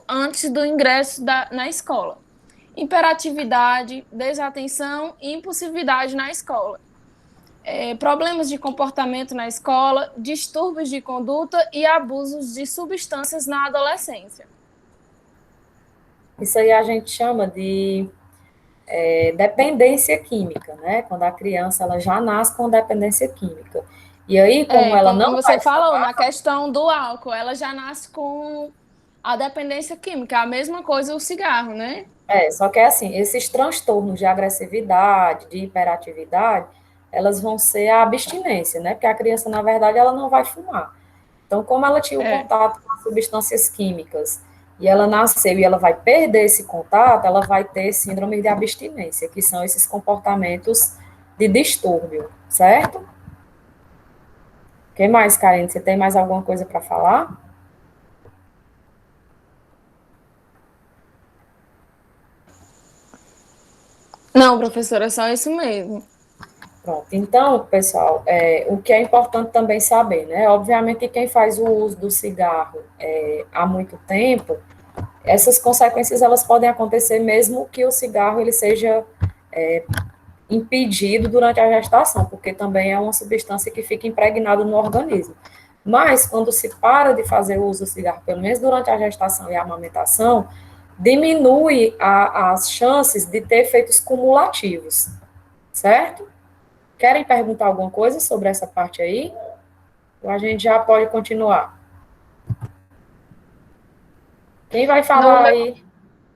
antes do ingresso na escola, hiperatividade, desatenção e impulsividade na escola, problemas de comportamento na escola, distúrbios de conduta e abusos de substâncias na adolescência. Isso aí a gente chama de dependência química, né? Quando a criança ela já nasce com dependência química. E aí, como ela não como vai você falou, fumar, na questão do álcool, ela já nasce com a dependência química, a mesma coisa o cigarro, né? só que é assim, esses transtornos de agressividade, de hiperatividade, elas vão ser a abstinência, né? Porque a criança, na verdade, ela não vai fumar. Então, como ela tinha o contato com as substâncias químicas e ela nasceu e ela vai perder esse contato, ela vai ter síndrome de abstinência, que são esses comportamentos de distúrbio, certo? O que mais, Karine? Você tem mais alguma coisa para falar? Não, professora, é só isso mesmo. Pronto. Então, pessoal, o que é importante também saber, né? Obviamente, quem faz o uso do cigarro há muito tempo, essas consequências elas podem acontecer mesmo que o cigarro ele seja impedido durante a gestação, porque também é uma substância que fica impregnada no organismo. Mas, quando se para de fazer uso do cigarro, pelo menos durante a gestação e a amamentação, diminui as chances de ter efeitos cumulativos, certo? Querem perguntar alguma coisa sobre essa parte aí? Ou a gente já pode continuar? Quem vai falar aí?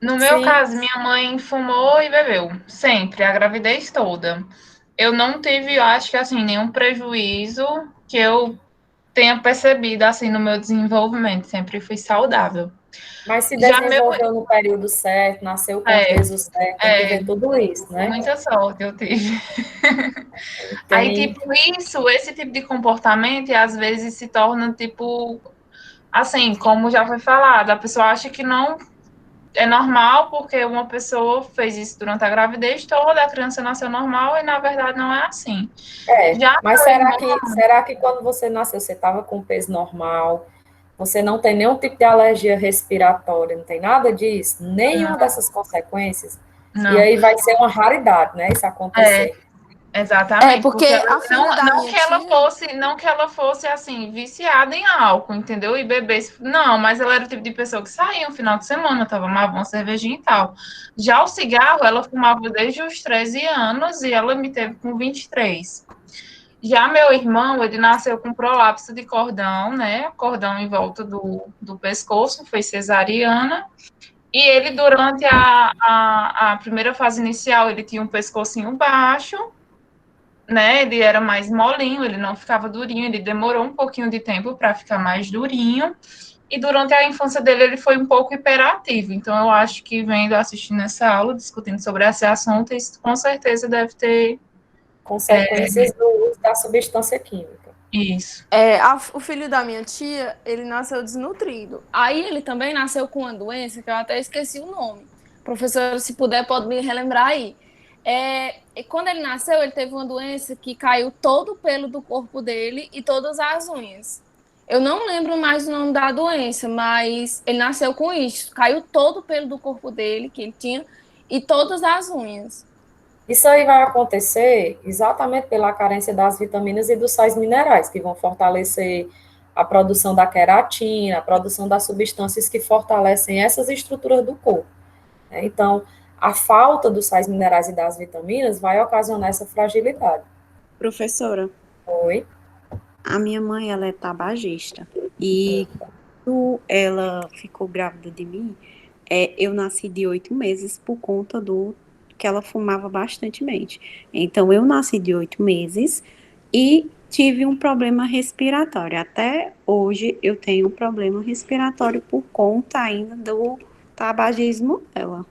No meu Sim. caso, minha mãe fumou e bebeu, sempre, a gravidez toda. Eu não tive, eu acho que assim, nenhum prejuízo que eu tenha percebido assim no meu desenvolvimento, sempre fui saudável. Mas se Já meu desenvolveu no período certo, nasceu com o é, peso certo, tem que ver tudo isso, né? muita sorte eu tive. Aí, Tem, tipo, esse tipo de comportamento, às vezes se torna, tipo, assim, como já foi falado, a pessoa acha que não é normal porque uma pessoa fez isso durante a gravidez toda, a criança nasceu normal e, na verdade, não é assim. Já mas meu irmão, será que quando você nasceu, você estava com peso normal, você não tem nenhum tipo de alergia respiratória, não tem nada disso, nenhuma dessas consequências? E não. aí vai ser uma raridade, né, isso É, acontecer. exatamente, Porque porque ela, a filha da não minha que ela tia. fosse, não que ela fosse assim, viciada em álcool, entendeu? E bebesse, não, mas ela era o tipo de pessoa que saía no final de semana, tomava uma cervejinha e tal. Já o cigarro, ela fumava desde os 13 anos e ela me teve com 23. Já meu irmão, ele nasceu com prolapso de cordão, né? Cordão em volta do pescoço, foi cesariana. E ele, durante a primeira fase inicial, ele tinha um pescocinho baixo, né? Ele era mais molinho, ele não ficava durinho, ele demorou um pouquinho de tempo para ficar mais durinho. E durante a infância dele, ele foi um pouco hiperativo. Então, eu acho que vendo, assistindo essa aula, discutindo sobre esse assunto, isso com certeza deve ter Consequências do uso da substância química. isso. O filho da minha tia, ele nasceu desnutrido. Aí ele também nasceu com uma doença que eu até esqueci o nome. Professora, se puder, pode me relembrar aí. E quando ele nasceu, ele teve uma doença que caiu todo o pelo do corpo dele e todas as unhas. Eu não lembro mais o nome da doença, mas ele nasceu com isso. Caiu todo o pelo do corpo dele, que ele tinha, e todas as unhas. Isso aí vai acontecer exatamente pela carência das vitaminas e dos sais minerais, que vão fortalecer a produção da queratina, a produção das substâncias que fortalecem essas estruturas do corpo, né? Então, a falta dos sais minerais e das vitaminas vai ocasionar essa fragilidade. Professora, Oi? a minha mãe, ela é tabagista. E quando ela ficou grávida de mim, eu nasci de 8 meses por conta do que ela fumava bastantemente. Então, eu nasci de 8 meses e tive um problema respiratório. Até hoje, eu tenho um problema respiratório por conta ainda do tabagismo dela.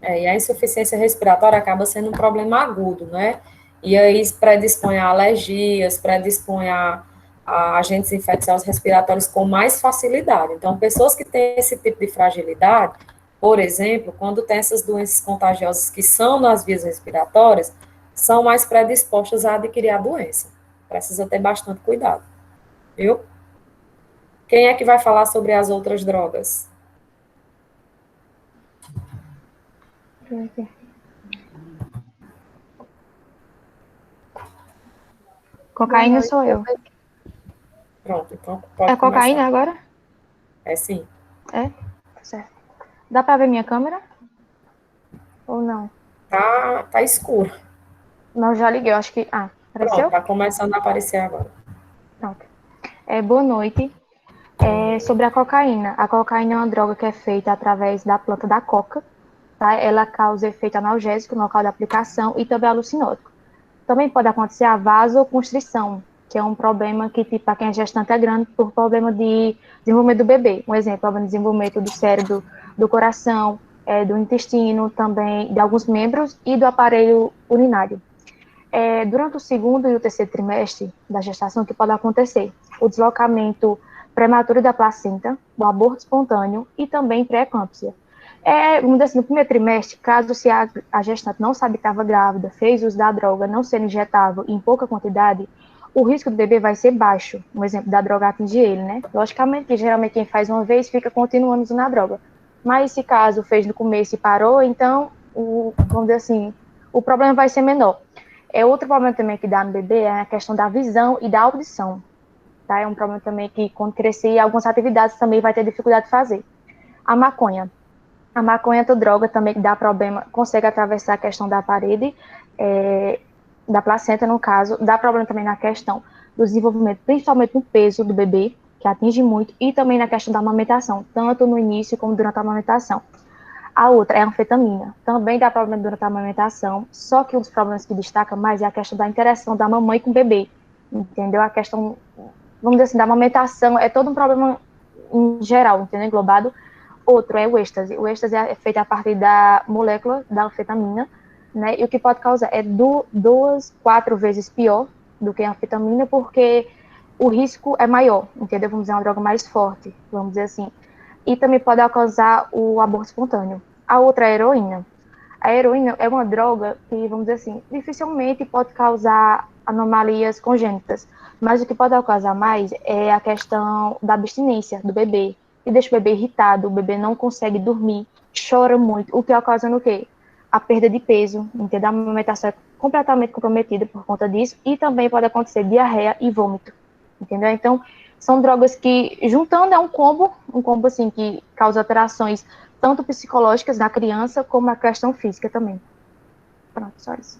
E a insuficiência respiratória acaba sendo um problema agudo, né? E aí predispõe a alergias, predispõe a agentes infecciosos respiratórios com mais facilidade. Então, pessoas que têm esse tipo de fragilidade, por exemplo, quando tem essas doenças contagiosas que são nas vias respiratórias, são mais predispostas a adquirir a doença. Precisa ter bastante cuidado, viu? Quem é que vai falar sobre as outras drogas? Cocaína sou eu. Pronto, então pode É cocaína começar. agora? É sim. É? Certo. Dá pra ver minha câmera? Ou não? Tá escuro. Não, já liguei, eu acho que. Ah, Pronto, apareceu? tá começando a aparecer agora. Pronto. Boa noite. Sobre a cocaína. A cocaína é uma droga que é feita através da planta da coca, tá? Ela causa efeito analgésico no local da aplicação e também alucinótico. Também pode acontecer a vasoconstrição, que é um problema que, tipo, para quem é gestante é grande por problema de desenvolvimento do bebê. Um exemplo, problema de desenvolvimento do cérebro, do coração, do intestino, também de alguns membros e do aparelho urinário. Durante o segundo e o terceiro trimestre da gestação, o que pode acontecer? O deslocamento prematuro da placenta, o aborto espontâneo e também pré-eclâmpsia. Vamos dizer assim, no primeiro trimestre, caso se a gestante não sabe que estava grávida, fez uso da droga, não sendo injetável em pouca quantidade, o risco do bebê vai ser baixo. Um exemplo da droga atingir ele, né? Logicamente que geralmente quem faz uma vez fica continuando usando a droga. Mas se caso fez no começo e parou, então, vamos dizer assim, o problema vai ser menor. Outro problema também que dá no bebê é a questão da visão e da audição. tá? É um problema também que, quando crescer, algumas atividades também vai ter dificuldade de fazer. A maconha. A maconha é outra droga também que dá problema, consegue atravessar a questão da parede, da placenta, no caso, dá problema também na questão do desenvolvimento, principalmente no peso do bebê, que atinge muito, e também na questão da amamentação, tanto no início como durante a amamentação. A outra é a anfetamina, também dá problema durante a amamentação, só que um dos problemas que destaca mais é a questão da interação da mamãe com o bebê, entendeu? A questão, vamos dizer assim, da amamentação é todo um problema em geral, entendeu? Englobado. Outro é o êxtase. O êxtase é feito a partir da molécula da anfetamina, né? E o que pode causar é 4 vezes pior do que a anfetamina, porque o risco é maior, entendeu? Vamos dizer, é uma droga mais forte, vamos dizer assim. E também pode causar o aborto espontâneo. A outra é a heroína. A heroína é uma droga que, vamos dizer assim, dificilmente pode causar anomalias congênitas, mas o que pode causar mais é a questão da abstinência do bebê, que deixa o bebê irritado, o bebê não consegue dormir, chora muito, o que ocasiona o quê? A perda de peso, entendeu? A amamentação é completamente comprometida por conta disso, e também pode acontecer diarreia e vômito, entendeu? Então, são drogas que, juntando, é um combo assim, que causa alterações tanto psicológicas na criança, como a questão física também. Pronto, só isso.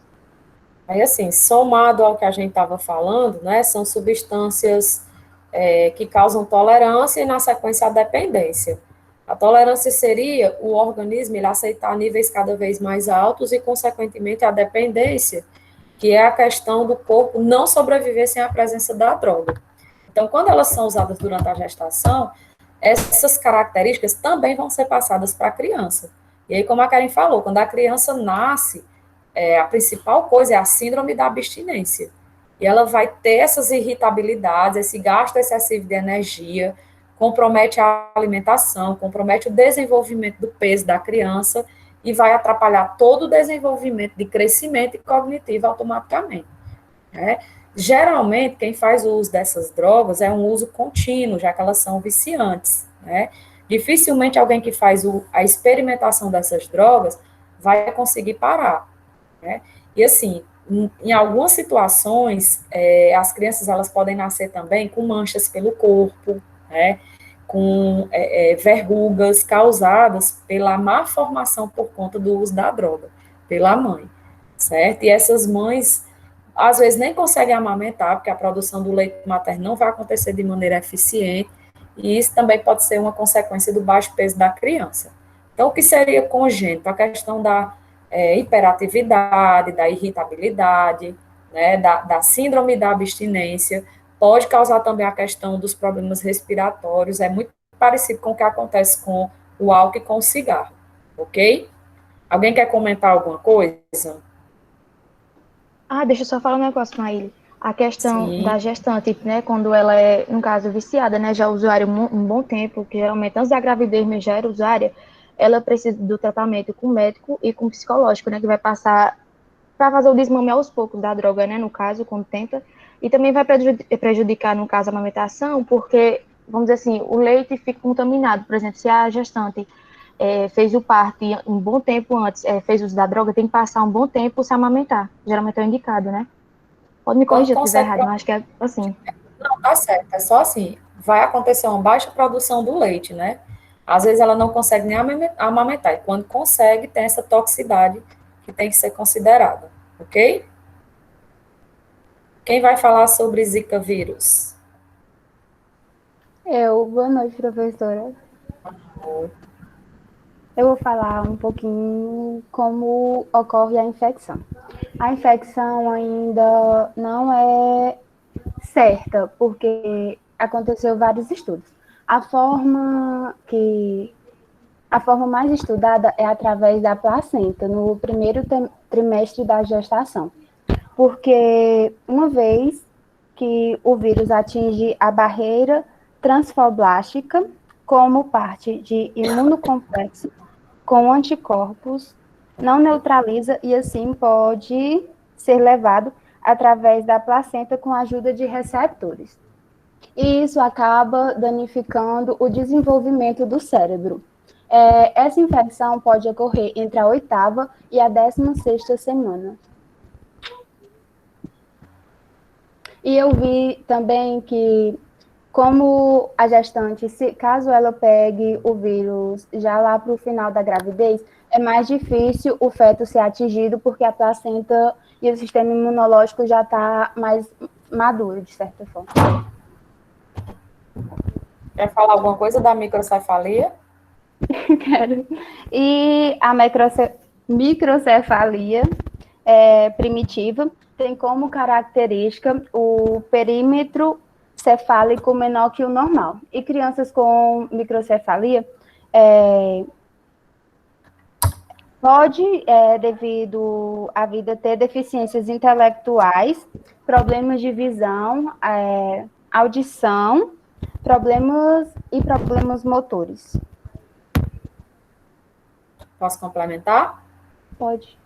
Aí, assim, somado ao que a gente estava falando, né, são substâncias que causam tolerância e, na sequência, a dependência. A tolerância seria o organismo ele aceitar níveis cada vez mais altos e, consequentemente, a dependência, que é a questão do corpo não sobreviver sem a presença da droga. Então, quando elas são usadas durante a gestação, essas características também vão ser passadas para a criança. E aí, como a Karen falou, quando a criança nasce, a principal coisa é a síndrome da abstinência. E ela vai ter essas irritabilidades, esse gasto excessivo de energia, compromete a alimentação, compromete o desenvolvimento do peso da criança e vai atrapalhar todo o desenvolvimento de crescimento e cognitivo automaticamente, né? Geralmente, quem faz o uso dessas drogas é um uso contínuo, já que elas são viciantes, né? Dificilmente alguém que faz a experimentação dessas drogas vai conseguir parar, né? E assim, em algumas situações, as crianças elas podem nascer também com manchas pelo corpo, né? Com verrugas causadas pela má formação por conta do uso da droga, pela mãe, certo? E essas mães, às vezes, nem conseguem amamentar, porque a produção do leite materno não vai acontecer de maneira eficiente, e isso também pode ser uma consequência do baixo peso da criança. Então, o que seria congênito? A questão da hiperatividade, da irritabilidade, né, da síndrome da abstinência, pode causar também a questão dos problemas respiratórios, é muito parecido com o que acontece com o álcool e com o cigarro, ok? Alguém quer comentar alguma coisa? Deixa eu só falar um negócio, Maíli. A questão Sim. da gestante, né, quando ela é, no caso, viciada, né, já usuária um bom tempo, que geralmente antes da gravidez mesmo já era usuária, ela precisa do tratamento com médico e com psicológico, né, que vai passar para fazer o desmame aos poucos da droga, né, no caso, quando tenta, e também vai prejudicar, no caso, a amamentação, porque, vamos dizer assim, o leite fica contaminado. Por exemplo, se a gestante fez o parto e um bom tempo antes fez uso da droga, tem que passar um bom tempo se amamentar. Geralmente é o indicado, né? Pode me corrigir se estiver errado, mas acho que é assim. Não, tá certo, é só assim, vai acontecer uma baixa produção do leite, né? Às vezes ela não consegue nem amamentar, e quando consegue, tem essa toxicidade que tem que ser considerada, ok? Quem vai falar sobre Zika vírus? Boa noite, professora. Eu vou falar um pouquinho como ocorre a infecção. A infecção ainda não é certa, porque aconteceu vários estudos. A forma mais estudada é através da placenta, no primeiro trimestre da gestação. Porque uma vez que o vírus atinge a barreira transfoblástica como parte de imunocomplexo com anticorpos, não neutraliza e assim pode ser levado através da placenta com a ajuda de receptores. E isso acaba danificando o desenvolvimento do cérebro. Essa infecção pode ocorrer entre a 8ª e a 16ª semana. E eu vi também que como a gestante, caso ela pegue o vírus já lá para o final da gravidez, é mais difícil o feto ser atingido, porque a placenta e o sistema imunológico já está mais maduro, de certa forma. Quer falar alguma coisa da microcefalia? Quero. E a microcefalia primitiva tem como característica o perímetro cefálico menor que o normal. E crianças com microcefalia pode, devido à vida, ter deficiências intelectuais, problemas de visão, audição, problemas motores. Posso complementar? Pode.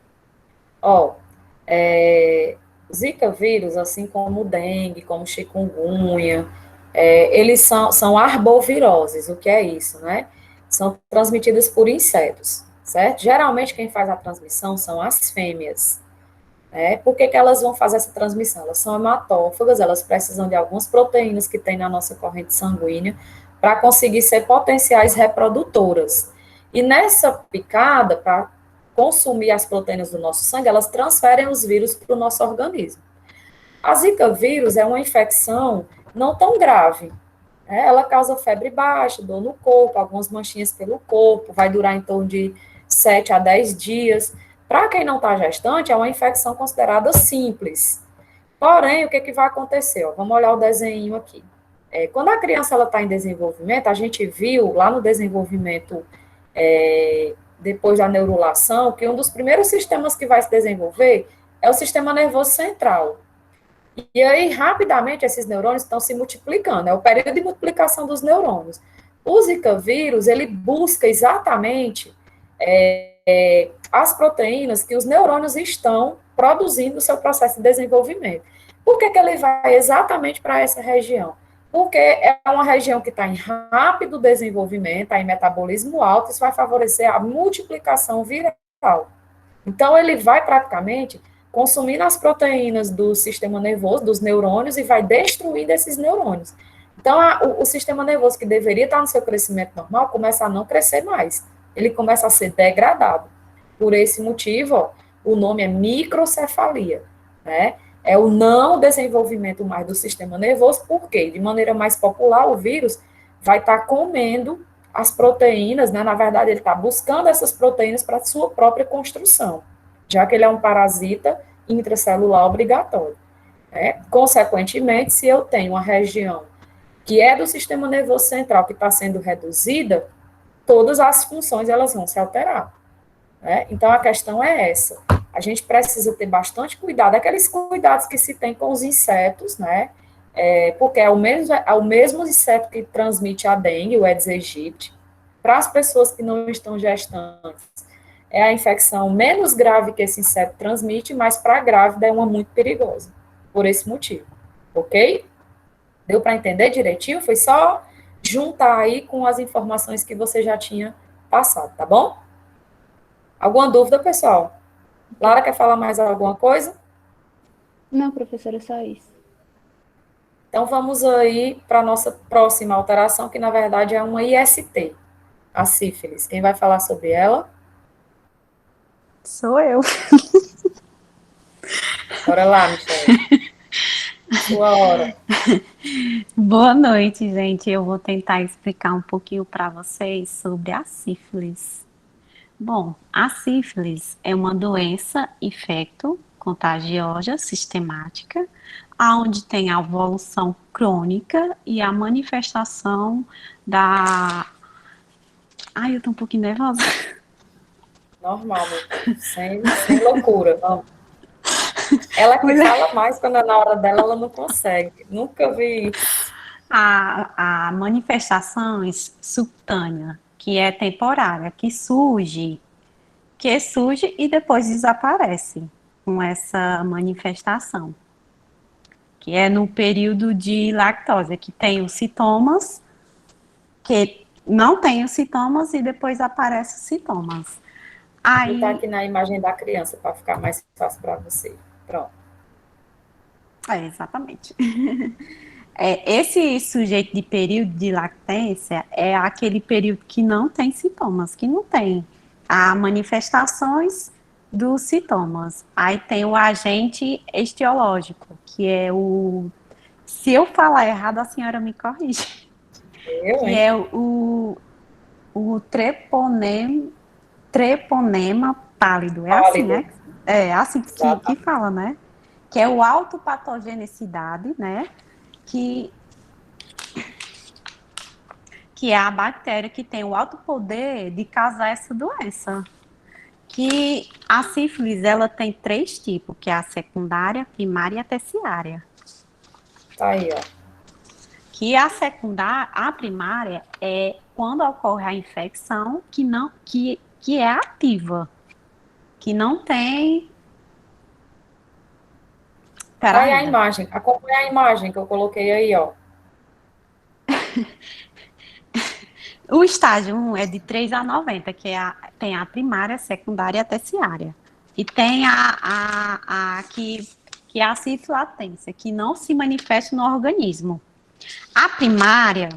Zika vírus, assim como o dengue, como chikungunya, eles são arboviroses. O que é isso, né? São transmitidas por insetos, certo? Geralmente quem faz a transmissão são as fêmeas. Por que elas vão fazer essa transmissão? Elas são hematófagas, elas precisam de algumas proteínas que tem na nossa corrente sanguínea para conseguir ser potenciais reprodutoras. E nessa picada, para consumir as proteínas do nosso sangue, elas transferem os vírus para o nosso organismo. A Zika vírus é uma infecção não tão grave. Ela causa febre baixa, dor no corpo, algumas manchinhas pelo corpo, vai durar em torno de 7 a 10 dias. Para quem não está gestante, é uma infecção considerada simples. Porém, o que vai acontecer? Vamos olhar o desenho aqui. Quando a criança está em desenvolvimento, a gente viu lá no desenvolvimento, depois da neurulação, que um dos primeiros sistemas que vai se desenvolver é o sistema nervoso central. E aí, rapidamente, esses neurônios estão se multiplicando, é o período de multiplicação dos neurônios. O Zika vírus, ele busca exatamente as proteínas que os neurônios estão produzindo no seu processo de desenvolvimento. Por que ele vai exatamente para essa região? Porque é uma região que está em rápido desenvolvimento, está em metabolismo alto, isso vai favorecer a multiplicação viral. Então, ele vai praticamente consumindo as proteínas do sistema nervoso, dos neurônios, e vai destruindo esses neurônios. Então, o sistema nervoso que deveria estar no seu crescimento normal começa a não crescer mais. Ele começa a ser degradado. Por esse motivo, o nome é microcefalia, né? É o não desenvolvimento mais do sistema nervoso, porque, de maneira mais popular, o vírus vai estar comendo as proteínas, né? Na verdade, ele está buscando essas proteínas para a sua própria construção, já que ele é um parasita intracelular obrigatório. Consequentemente, se eu tenho uma região que é do sistema nervoso central que está sendo reduzida, todas as funções elas vão se alterar. Então, a questão é essa. A gente precisa ter bastante cuidado, aqueles cuidados que se tem com os insetos, né? Porque é o mesmo inseto que transmite a dengue, o Aedes aegypti. Para as pessoas que não estão gestantes, é a infecção menos grave que esse inseto transmite, mas para a grávida é uma muito perigosa, por esse motivo, ok? Deu para entender direitinho? Foi só juntar aí com as informações que você já tinha passado, tá bom? Alguma dúvida, pessoal? Lara, quer falar mais alguma coisa? Não, professora, só isso. Então, vamos aí para a nossa próxima alteração, que na verdade é uma IST, a sífilis. Quem vai falar sobre ela? Sou eu. Bora lá, Michelle. Sua hora. Boa noite, gente. Eu vou tentar explicar um pouquinho para vocês sobre a sífilis. Bom, a sífilis é uma doença infecto-contagiosa sistemática, onde tem a evolução crônica e a manifestação da... Ai, eu tô um pouquinho nervosa. Normal, sem loucura, vamos. Ela que fala mais quando é na hora dela, ela não consegue. Nunca vi isso. A manifestações subcutânea, que é temporária, que surge e depois desaparece com essa manifestação, que é no período de lactose, que tem os sintomas, que não tem os sintomas e depois aparecem os sintomas. Aí... Vou botar aqui na imagem da criança para ficar mais fácil para você. Pronto. Exatamente. Esse sujeito de período de lactência é aquele período que não tem sintomas, que não tem manifestações dos sintomas. Aí tem o agente etiológico, que é o... Se eu falar errado, a senhora me corrige. Que é o treponema pálido. É assim, né? É assim que fala, né? Que é o autopatogenicidade, né? Que é a bactéria que tem o alto poder de causar essa doença. Que a sífilis, ela tem 3 tipos, que é a secundária, primária e a terciária. Tá aí, ó. Que a primária é quando ocorre a infecção que é ativa, que não tem... Aí a imagem, acompanha a imagem que eu coloquei aí, ó. O estágio 1 é de 3 a 90, tem a primária, a secundária e a terciária. E tem que é a sífilis latência, que não se manifesta no organismo. A primária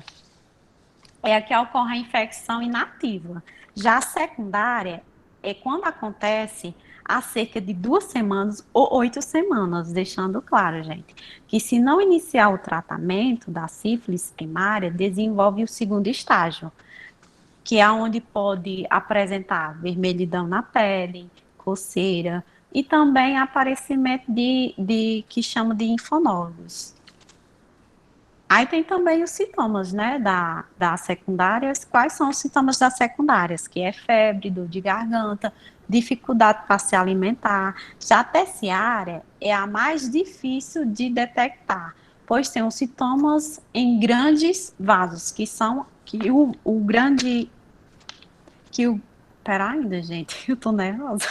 é a que ocorre a infecção inativa. Já a secundária é quando acontece há cerca de 2 semanas ou 8 semanas, deixando claro, gente, que se não iniciar o tratamento da sífilis primária, desenvolve o segundo estágio, que é onde pode apresentar vermelhidão na pele, coceira e também aparecimento que chama de linfonodos. Aí tem também os sintomas, né, da secundárias. Quais são os sintomas das secundárias? Que é febre, dor de garganta, dificuldade para se alimentar. Já a terciária é a mais difícil de detectar, pois tem os sintomas em grandes vasos, Pera ainda, gente, eu tô nervosa.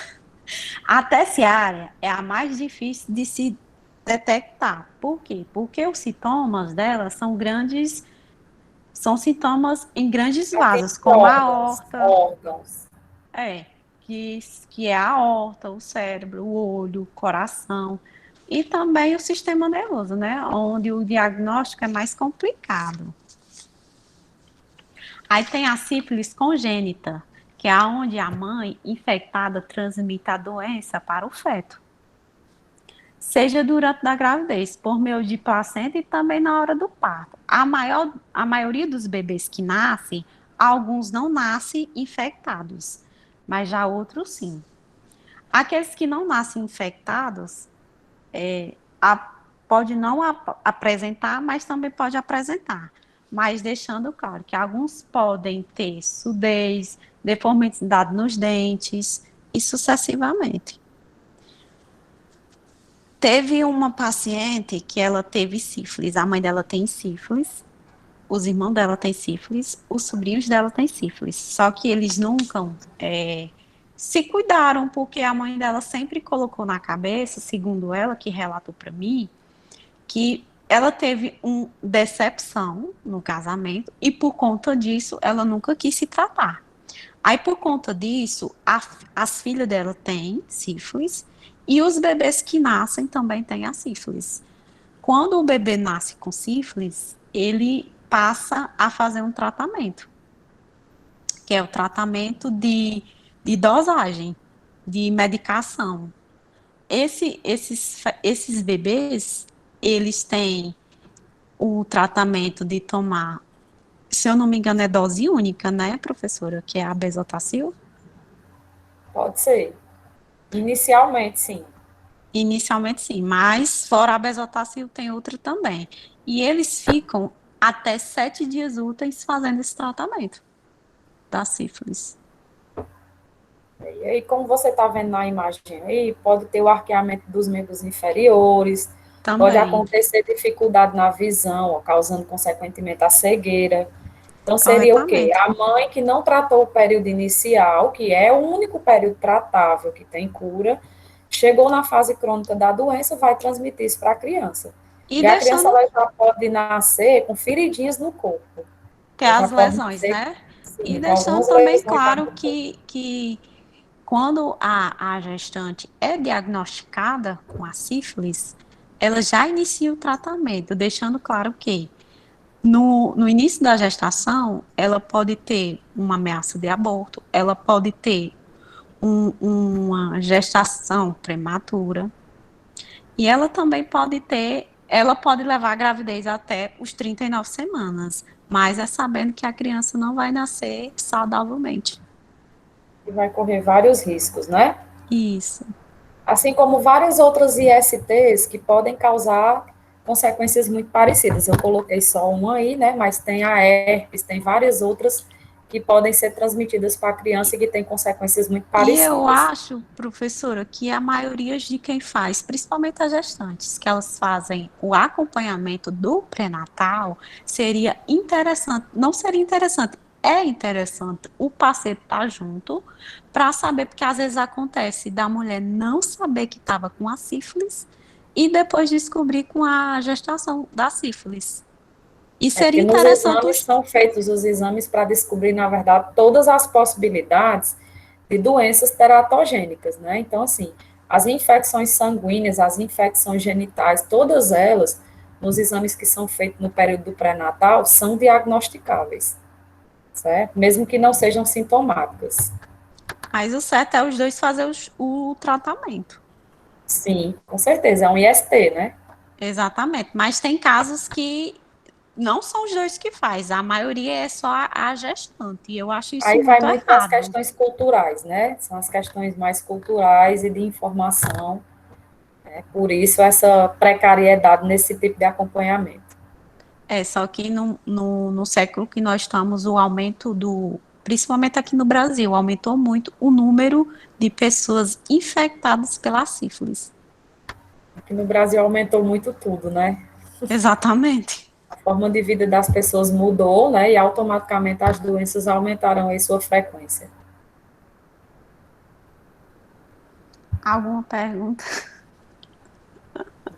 A terciária é a mais difícil de se detectar. Por quê? Porque os sintomas dela são sintomas em grandes vasos, como a aorta. Órgãos. Que é a aorta, o cérebro, o olho, o coração. E também o sistema nervoso, né? Onde o diagnóstico é mais complicado. Aí tem a sífilis congênita, que é onde a mãe infectada transmite a doença para o feto. Seja durante a gravidez, por meio de placenta e também na hora do parto. A maioria dos bebês que nascem, alguns não nascem infectados, mas já outros sim. Aqueles que não nascem infectados, pode não apresentar, mas também pode apresentar. Mas deixando claro que alguns podem ter surdez, deformidade nos dentes e sucessivamente. Teve uma paciente que ela teve sífilis, a mãe dela tem sífilis, os irmãos dela têm sífilis, os sobrinhos dela têm sífilis, só que eles nunca se cuidaram, porque a mãe dela sempre colocou na cabeça, segundo ela, que relatou para mim, que ela teve uma decepção no casamento e por conta disso ela nunca quis se tratar. Aí por conta disso, as filhas dela têm sífilis e os bebês que nascem também têm a sífilis. Quando o bebê nasce com sífilis, ele passa a fazer um tratamento, que é o tratamento de dosagem, de medicação. Esses bebês, eles têm o tratamento de tomar, se eu não me engano, é dose única, né, professora? Que é a Bezotacil? Pode ser. Inicialmente, sim. Inicialmente, sim. Mas, fora a Bezotacil, tem outra também. E eles ficam até 7 dias úteis fazendo esse tratamento da sífilis. E aí, como você está vendo na imagem aí, pode ter o arqueamento dos membros inferiores, também. Pode acontecer dificuldade na visão, causando, consequentemente, a cegueira. Então, seria o quê? A mãe que não tratou o período inicial, que é o único período tratável que tem cura, chegou na fase crônica da doença, vai transmitir isso para a criança. E a criança ela já pode nascer com feridinhas no corpo. Tem as lesões, né? Sim, e deixando também claro que quando a gestante é diagnosticada com a sífilis, ela já inicia o tratamento, deixando claro que no início da gestação, ela pode ter uma ameaça de aborto, ela pode ter uma gestação prematura, e ela também ela pode levar a gravidez até os 39 semanas, mas é sabendo que a criança não vai nascer saudavelmente. E vai correr vários riscos, né? Isso. Assim como várias outras ISTs que podem causar consequências muito parecidas. Eu coloquei só uma aí, né? Mas tem a herpes, tem várias outras que podem ser transmitidas para a criança e que têm consequências muito E parecidas. eu acho, professora, que a maioria de quem faz, principalmente as gestantes, que elas fazem o acompanhamento do pré-natal, seria interessante, não seria interessante, é interessante o parceiro estar junto para saber, porque às vezes acontece da mulher não saber que estava com a sífilis e depois descobrir com a gestação da sífilis. E seria Porque nos interessante exames são feitos os exames para descobrir, na verdade, todas as possibilidades de doenças teratogênicas, né? Então, assim, as infecções sanguíneas, as infecções genitais, todas elas, nos exames que são feitos no período do pré-natal, são diagnosticáveis, certo? Mesmo que não sejam sintomáticas. Mas o certo é os dois fazer o tratamento. Sim, com certeza, é um IST, né? Exatamente, mas tem casos que não são os dois que faz, a maioria é só a gestante, e eu acho isso Aí vai muito muito das errado. questões culturais, né? São as questões mais culturais e de informação. Por isso, essa precariedade nesse tipo de acompanhamento. Só que no século que nós estamos, o aumento principalmente aqui no Brasil, aumentou muito o número de pessoas infectadas pela sífilis. Aqui no Brasil aumentou muito tudo, né? Exatamente. A forma de vida das pessoas mudou, né? E automaticamente as doenças aumentaram em sua frequência. Alguma pergunta?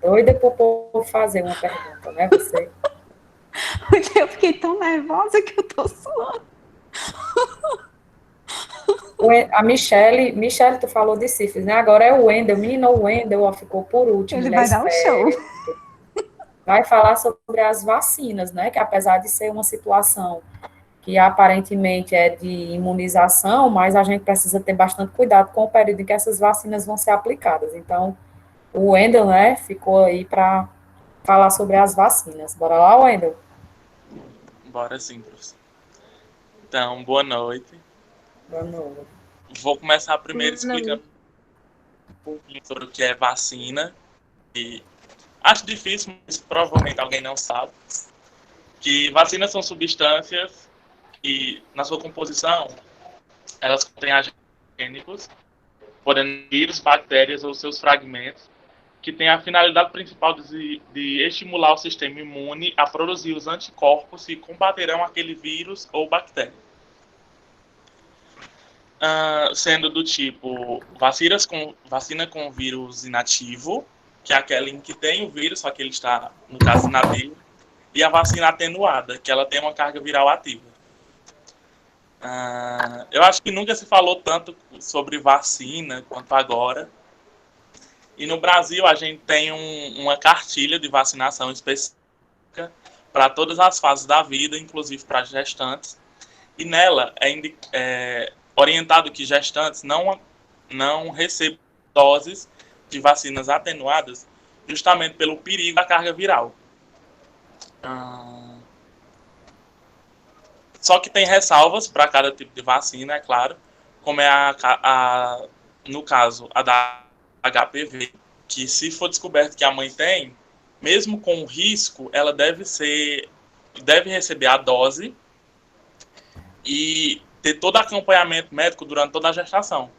Doida por povo fazer uma pergunta, né? Você. Porque eu fiquei tão nervosa que eu tô suando. A Michele, tu falou de sífilis, né? Agora é o Wendel. Menino, o Wendel ó, ficou por último. Ele vai dar um show. Vai falar sobre as vacinas, né? Que apesar de ser uma situação que aparentemente é de imunização, mas a gente precisa ter bastante cuidado com o período em que essas vacinas vão ser aplicadas. Então, o Wendel, né, ficou aí para falar sobre as vacinas. Bora lá, Wendel? Bora sim, professor. Então, boa noite. Boa noite. Vou começar primeiro explicando um pouquinho sobre o que é vacina. E acho difícil, mas provavelmente alguém não sabe. Que vacinas são substâncias e, na sua composição, elas contêm agentes gênicos, podendo vírus, bactérias ou seus fragmentos, que têm a finalidade principal de estimular o sistema imune a produzir os anticorpos que combaterão aquele vírus ou bactéria. Sendo do tipo vacina com vírus inativo, que é aquela em que tem o vírus, só que ele está, no caso, inativo, e a vacina atenuada, que ela tem uma carga viral ativa. Eu acho que nunca se falou tanto sobre vacina quanto agora. E no Brasil a gente tem uma cartilha de vacinação específica para todas as fases da vida, inclusive para gestantes. E nela é orientado que gestantes não recebam doses de vacinas atenuadas justamente pelo perigo da carga viral. Só que tem ressalvas para cada tipo de vacina, é claro, como é no caso, a da HPV, que se for descoberto que a mãe tem, mesmo com o risco, ela deve receber a dose e ter todo acompanhamento médico durante toda a gestação.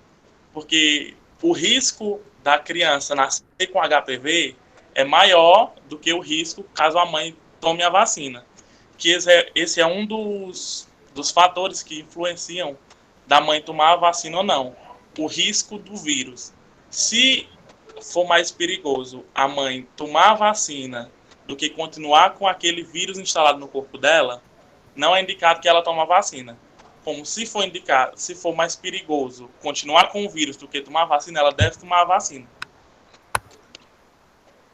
Porque o risco da criança nascer com HPV é maior do que o risco caso a mãe tome a vacina. Que esse é um dos fatores que influenciam da mãe tomar a vacina ou não. O risco do vírus. Se for mais perigoso a mãe tomar a vacina do que continuar com aquele vírus instalado no corpo dela, não é indicado que ela tome a vacina. Como se for mais perigoso continuar com o vírus do que tomar a vacina, ela deve tomar a vacina.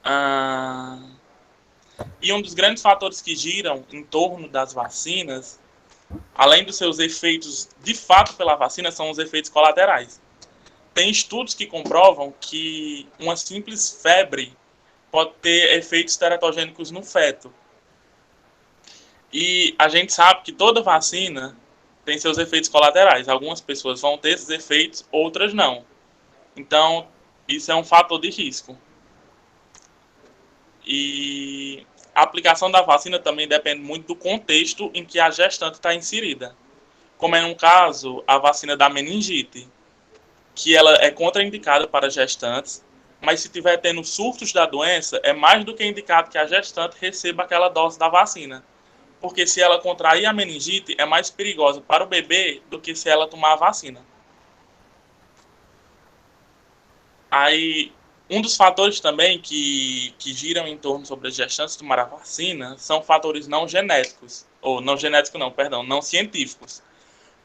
Ah, e um dos grandes fatores que giram em torno das vacinas, além dos seus efeitos de fato pela vacina, são os efeitos colaterais. Tem estudos que comprovam que uma simples febre pode ter efeitos teratogênicos no feto. E a gente sabe que toda vacina tem seus efeitos colaterais. Algumas pessoas vão ter esses efeitos, outras não. Então, isso é um fator de risco. E a aplicação da vacina também depende muito do contexto em que a gestante está inserida. Como é no caso, a vacina da meningite, que ela é contraindicada para gestantes, mas se tiver tendo surtos da doença, é mais do que indicado que a gestante receba aquela dose da vacina. Porque se ela contrair a meningite, é mais perigosa para o bebê do que se ela tomar a vacina. Aí, um dos fatores também que giram em torno sobre as gestantes tomar a vacina são fatores não genéticos, ou não genéticos não, perdão, não científicos.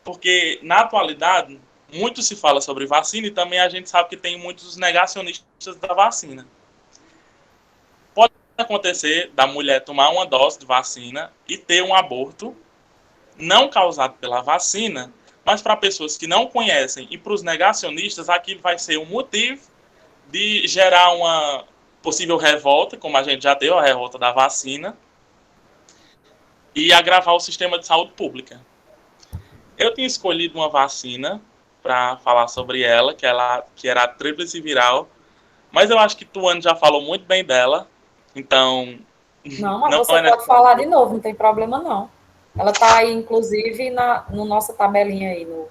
Porque, na atualidade, muito se fala sobre vacina e também a gente sabe que tem muitos negacionistas da vacina. Pode acontecer da mulher tomar uma dose de vacina e ter um aborto não causado pela vacina, mas para pessoas que não conhecem e para os negacionistas, aquilo vai ser um motivo de gerar uma possível revolta, como a gente já deu, a revolta da vacina, e agravar o sistema de saúde pública. Eu tinha escolhido uma vacina para falar sobre ela, que era a tríplice viral, mas eu acho que Tuane já falou muito bem dela, então... Não, mas você pode falar de novo, não tem problema não. Ela está aí, inclusive, no nossa tabelinha aí, no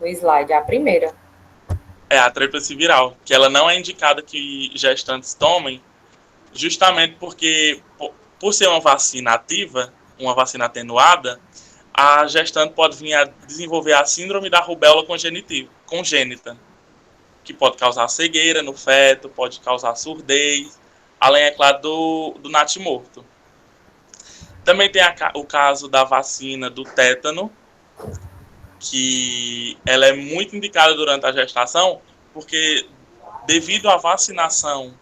slide, a primeira. É a tríplice viral, que ela não é indicada que gestantes tomem, justamente porque, por ser uma vacina ativa, uma vacina atenuada, a gestante pode vir a desenvolver a síndrome da rubéola congênita, que pode causar cegueira no feto, pode causar surdez, além, é claro, do natimorto. Também tem o caso da vacina do tétano, que ela é muito indicada durante a gestação, porque devido à vacinação,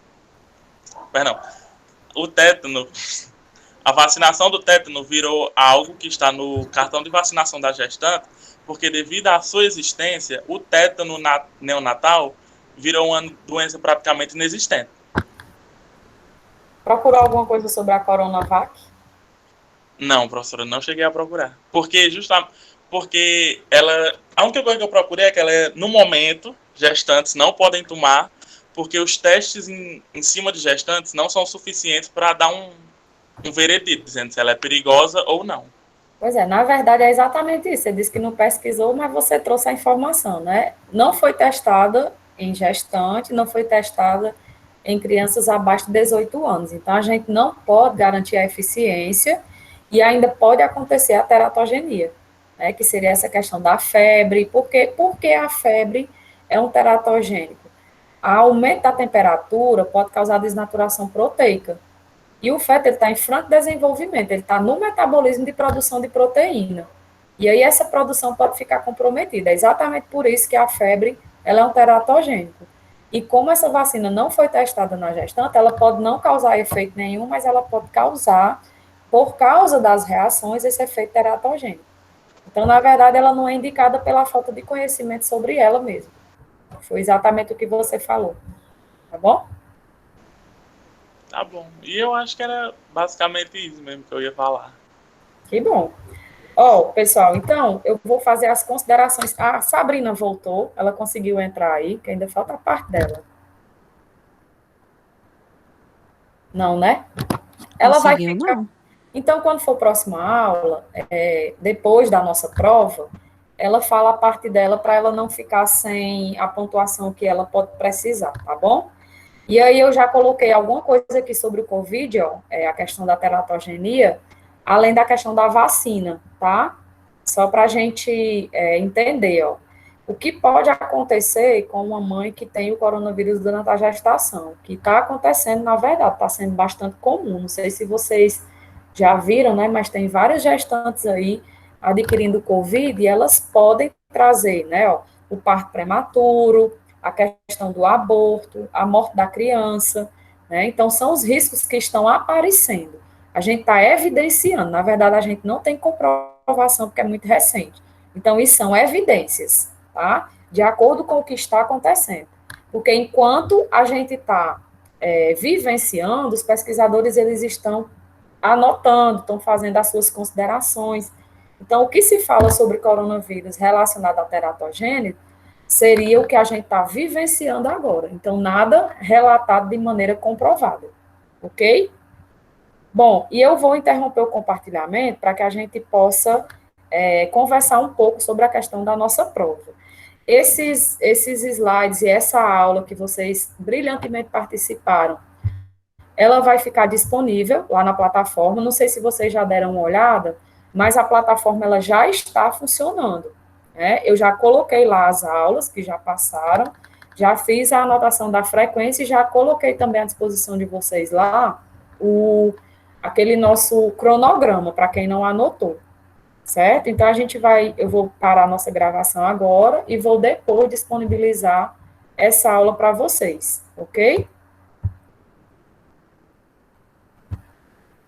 o tétano, a vacinação do tétano virou algo que está no cartão de vacinação da gestante, porque devido à sua existência, o tétano neonatal virou uma doença praticamente inexistente. Procurou alguma coisa sobre a Coronavac? Não, professora, não cheguei a procurar. Porque a única coisa que eu procurei é que ela no momento, gestantes não podem tomar, porque os testes em cima de gestantes não são suficientes para dar um veredito, dizendo se ela é perigosa ou não. Pois é, na verdade é exatamente isso. Você disse que não pesquisou, mas você trouxe a informação, né? Não foi testada em gestante, não foi testada em crianças abaixo de 18 anos. Então, a gente não pode garantir a eficiência e ainda pode acontecer a teratogenia, né? Que seria essa questão da febre. Por que a febre é um teratogênico? O aumento da temperatura pode causar desnaturação proteica. E o feto está em franco desenvolvimento, ele está no metabolismo de produção de proteína. E aí essa produção pode ficar comprometida. É exatamente por isso que a febre ela é um teratogênico. E como essa vacina não foi testada na gestante, ela pode não causar efeito nenhum, mas ela pode causar, por causa das reações, esse efeito teratogênico. Então, na verdade, ela não é indicada pela falta de conhecimento sobre ela mesma. Foi exatamente o que você falou. Tá bom? Tá bom. E eu acho que era basicamente isso mesmo que eu ia falar. Que bom. Pessoal, então, eu vou fazer as considerações. A Sabrina voltou, ela conseguiu entrar aí, que ainda falta a parte dela. Não, né? Ela vai ficar... Não. Então, quando for a próxima aula, depois da nossa prova, ela fala a parte dela para ela não ficar sem a pontuação que ela pode precisar, tá bom? E aí eu já coloquei alguma coisa aqui sobre o Covid, a questão da teratogenia, além da questão da vacina, tá? Só para a gente entender, o que pode acontecer com uma mãe que tem o coronavírus durante a gestação, que está acontecendo, na verdade, está sendo bastante comum, não sei se vocês já viram, né, mas tem várias gestantes aí adquirindo Covid e elas podem trazer, né, o parto prematuro, a questão do aborto, a morte da criança, né? Então, são os riscos que estão aparecendo. A gente está evidenciando, na verdade, a gente não tem comprovação, porque é muito recente. Então, isso são evidências, tá? De acordo com o que está acontecendo. Porque enquanto a gente está vivenciando, os pesquisadores, eles estão anotando, estão fazendo as suas considerações. Então, o que se fala sobre coronavírus relacionado à teratogênese seria o que a gente está vivenciando agora. Então, nada relatado de maneira comprovada, ok? Bom, e eu vou interromper o compartilhamento para que a gente possa conversar um pouco sobre a questão da nossa prova. Esses slides e essa aula que vocês brilhantemente participaram, ela vai ficar disponível lá na plataforma. Não sei se vocês já deram uma olhada, mas a plataforma ela já está funcionando, né? Eu já coloquei lá as aulas que já passaram, já fiz a anotação da frequência e já coloquei também à disposição de vocês lá aquele nosso cronograma, para quem não anotou, certo? Então, eu vou parar a nossa gravação agora e vou depois disponibilizar essa aula para vocês, ok?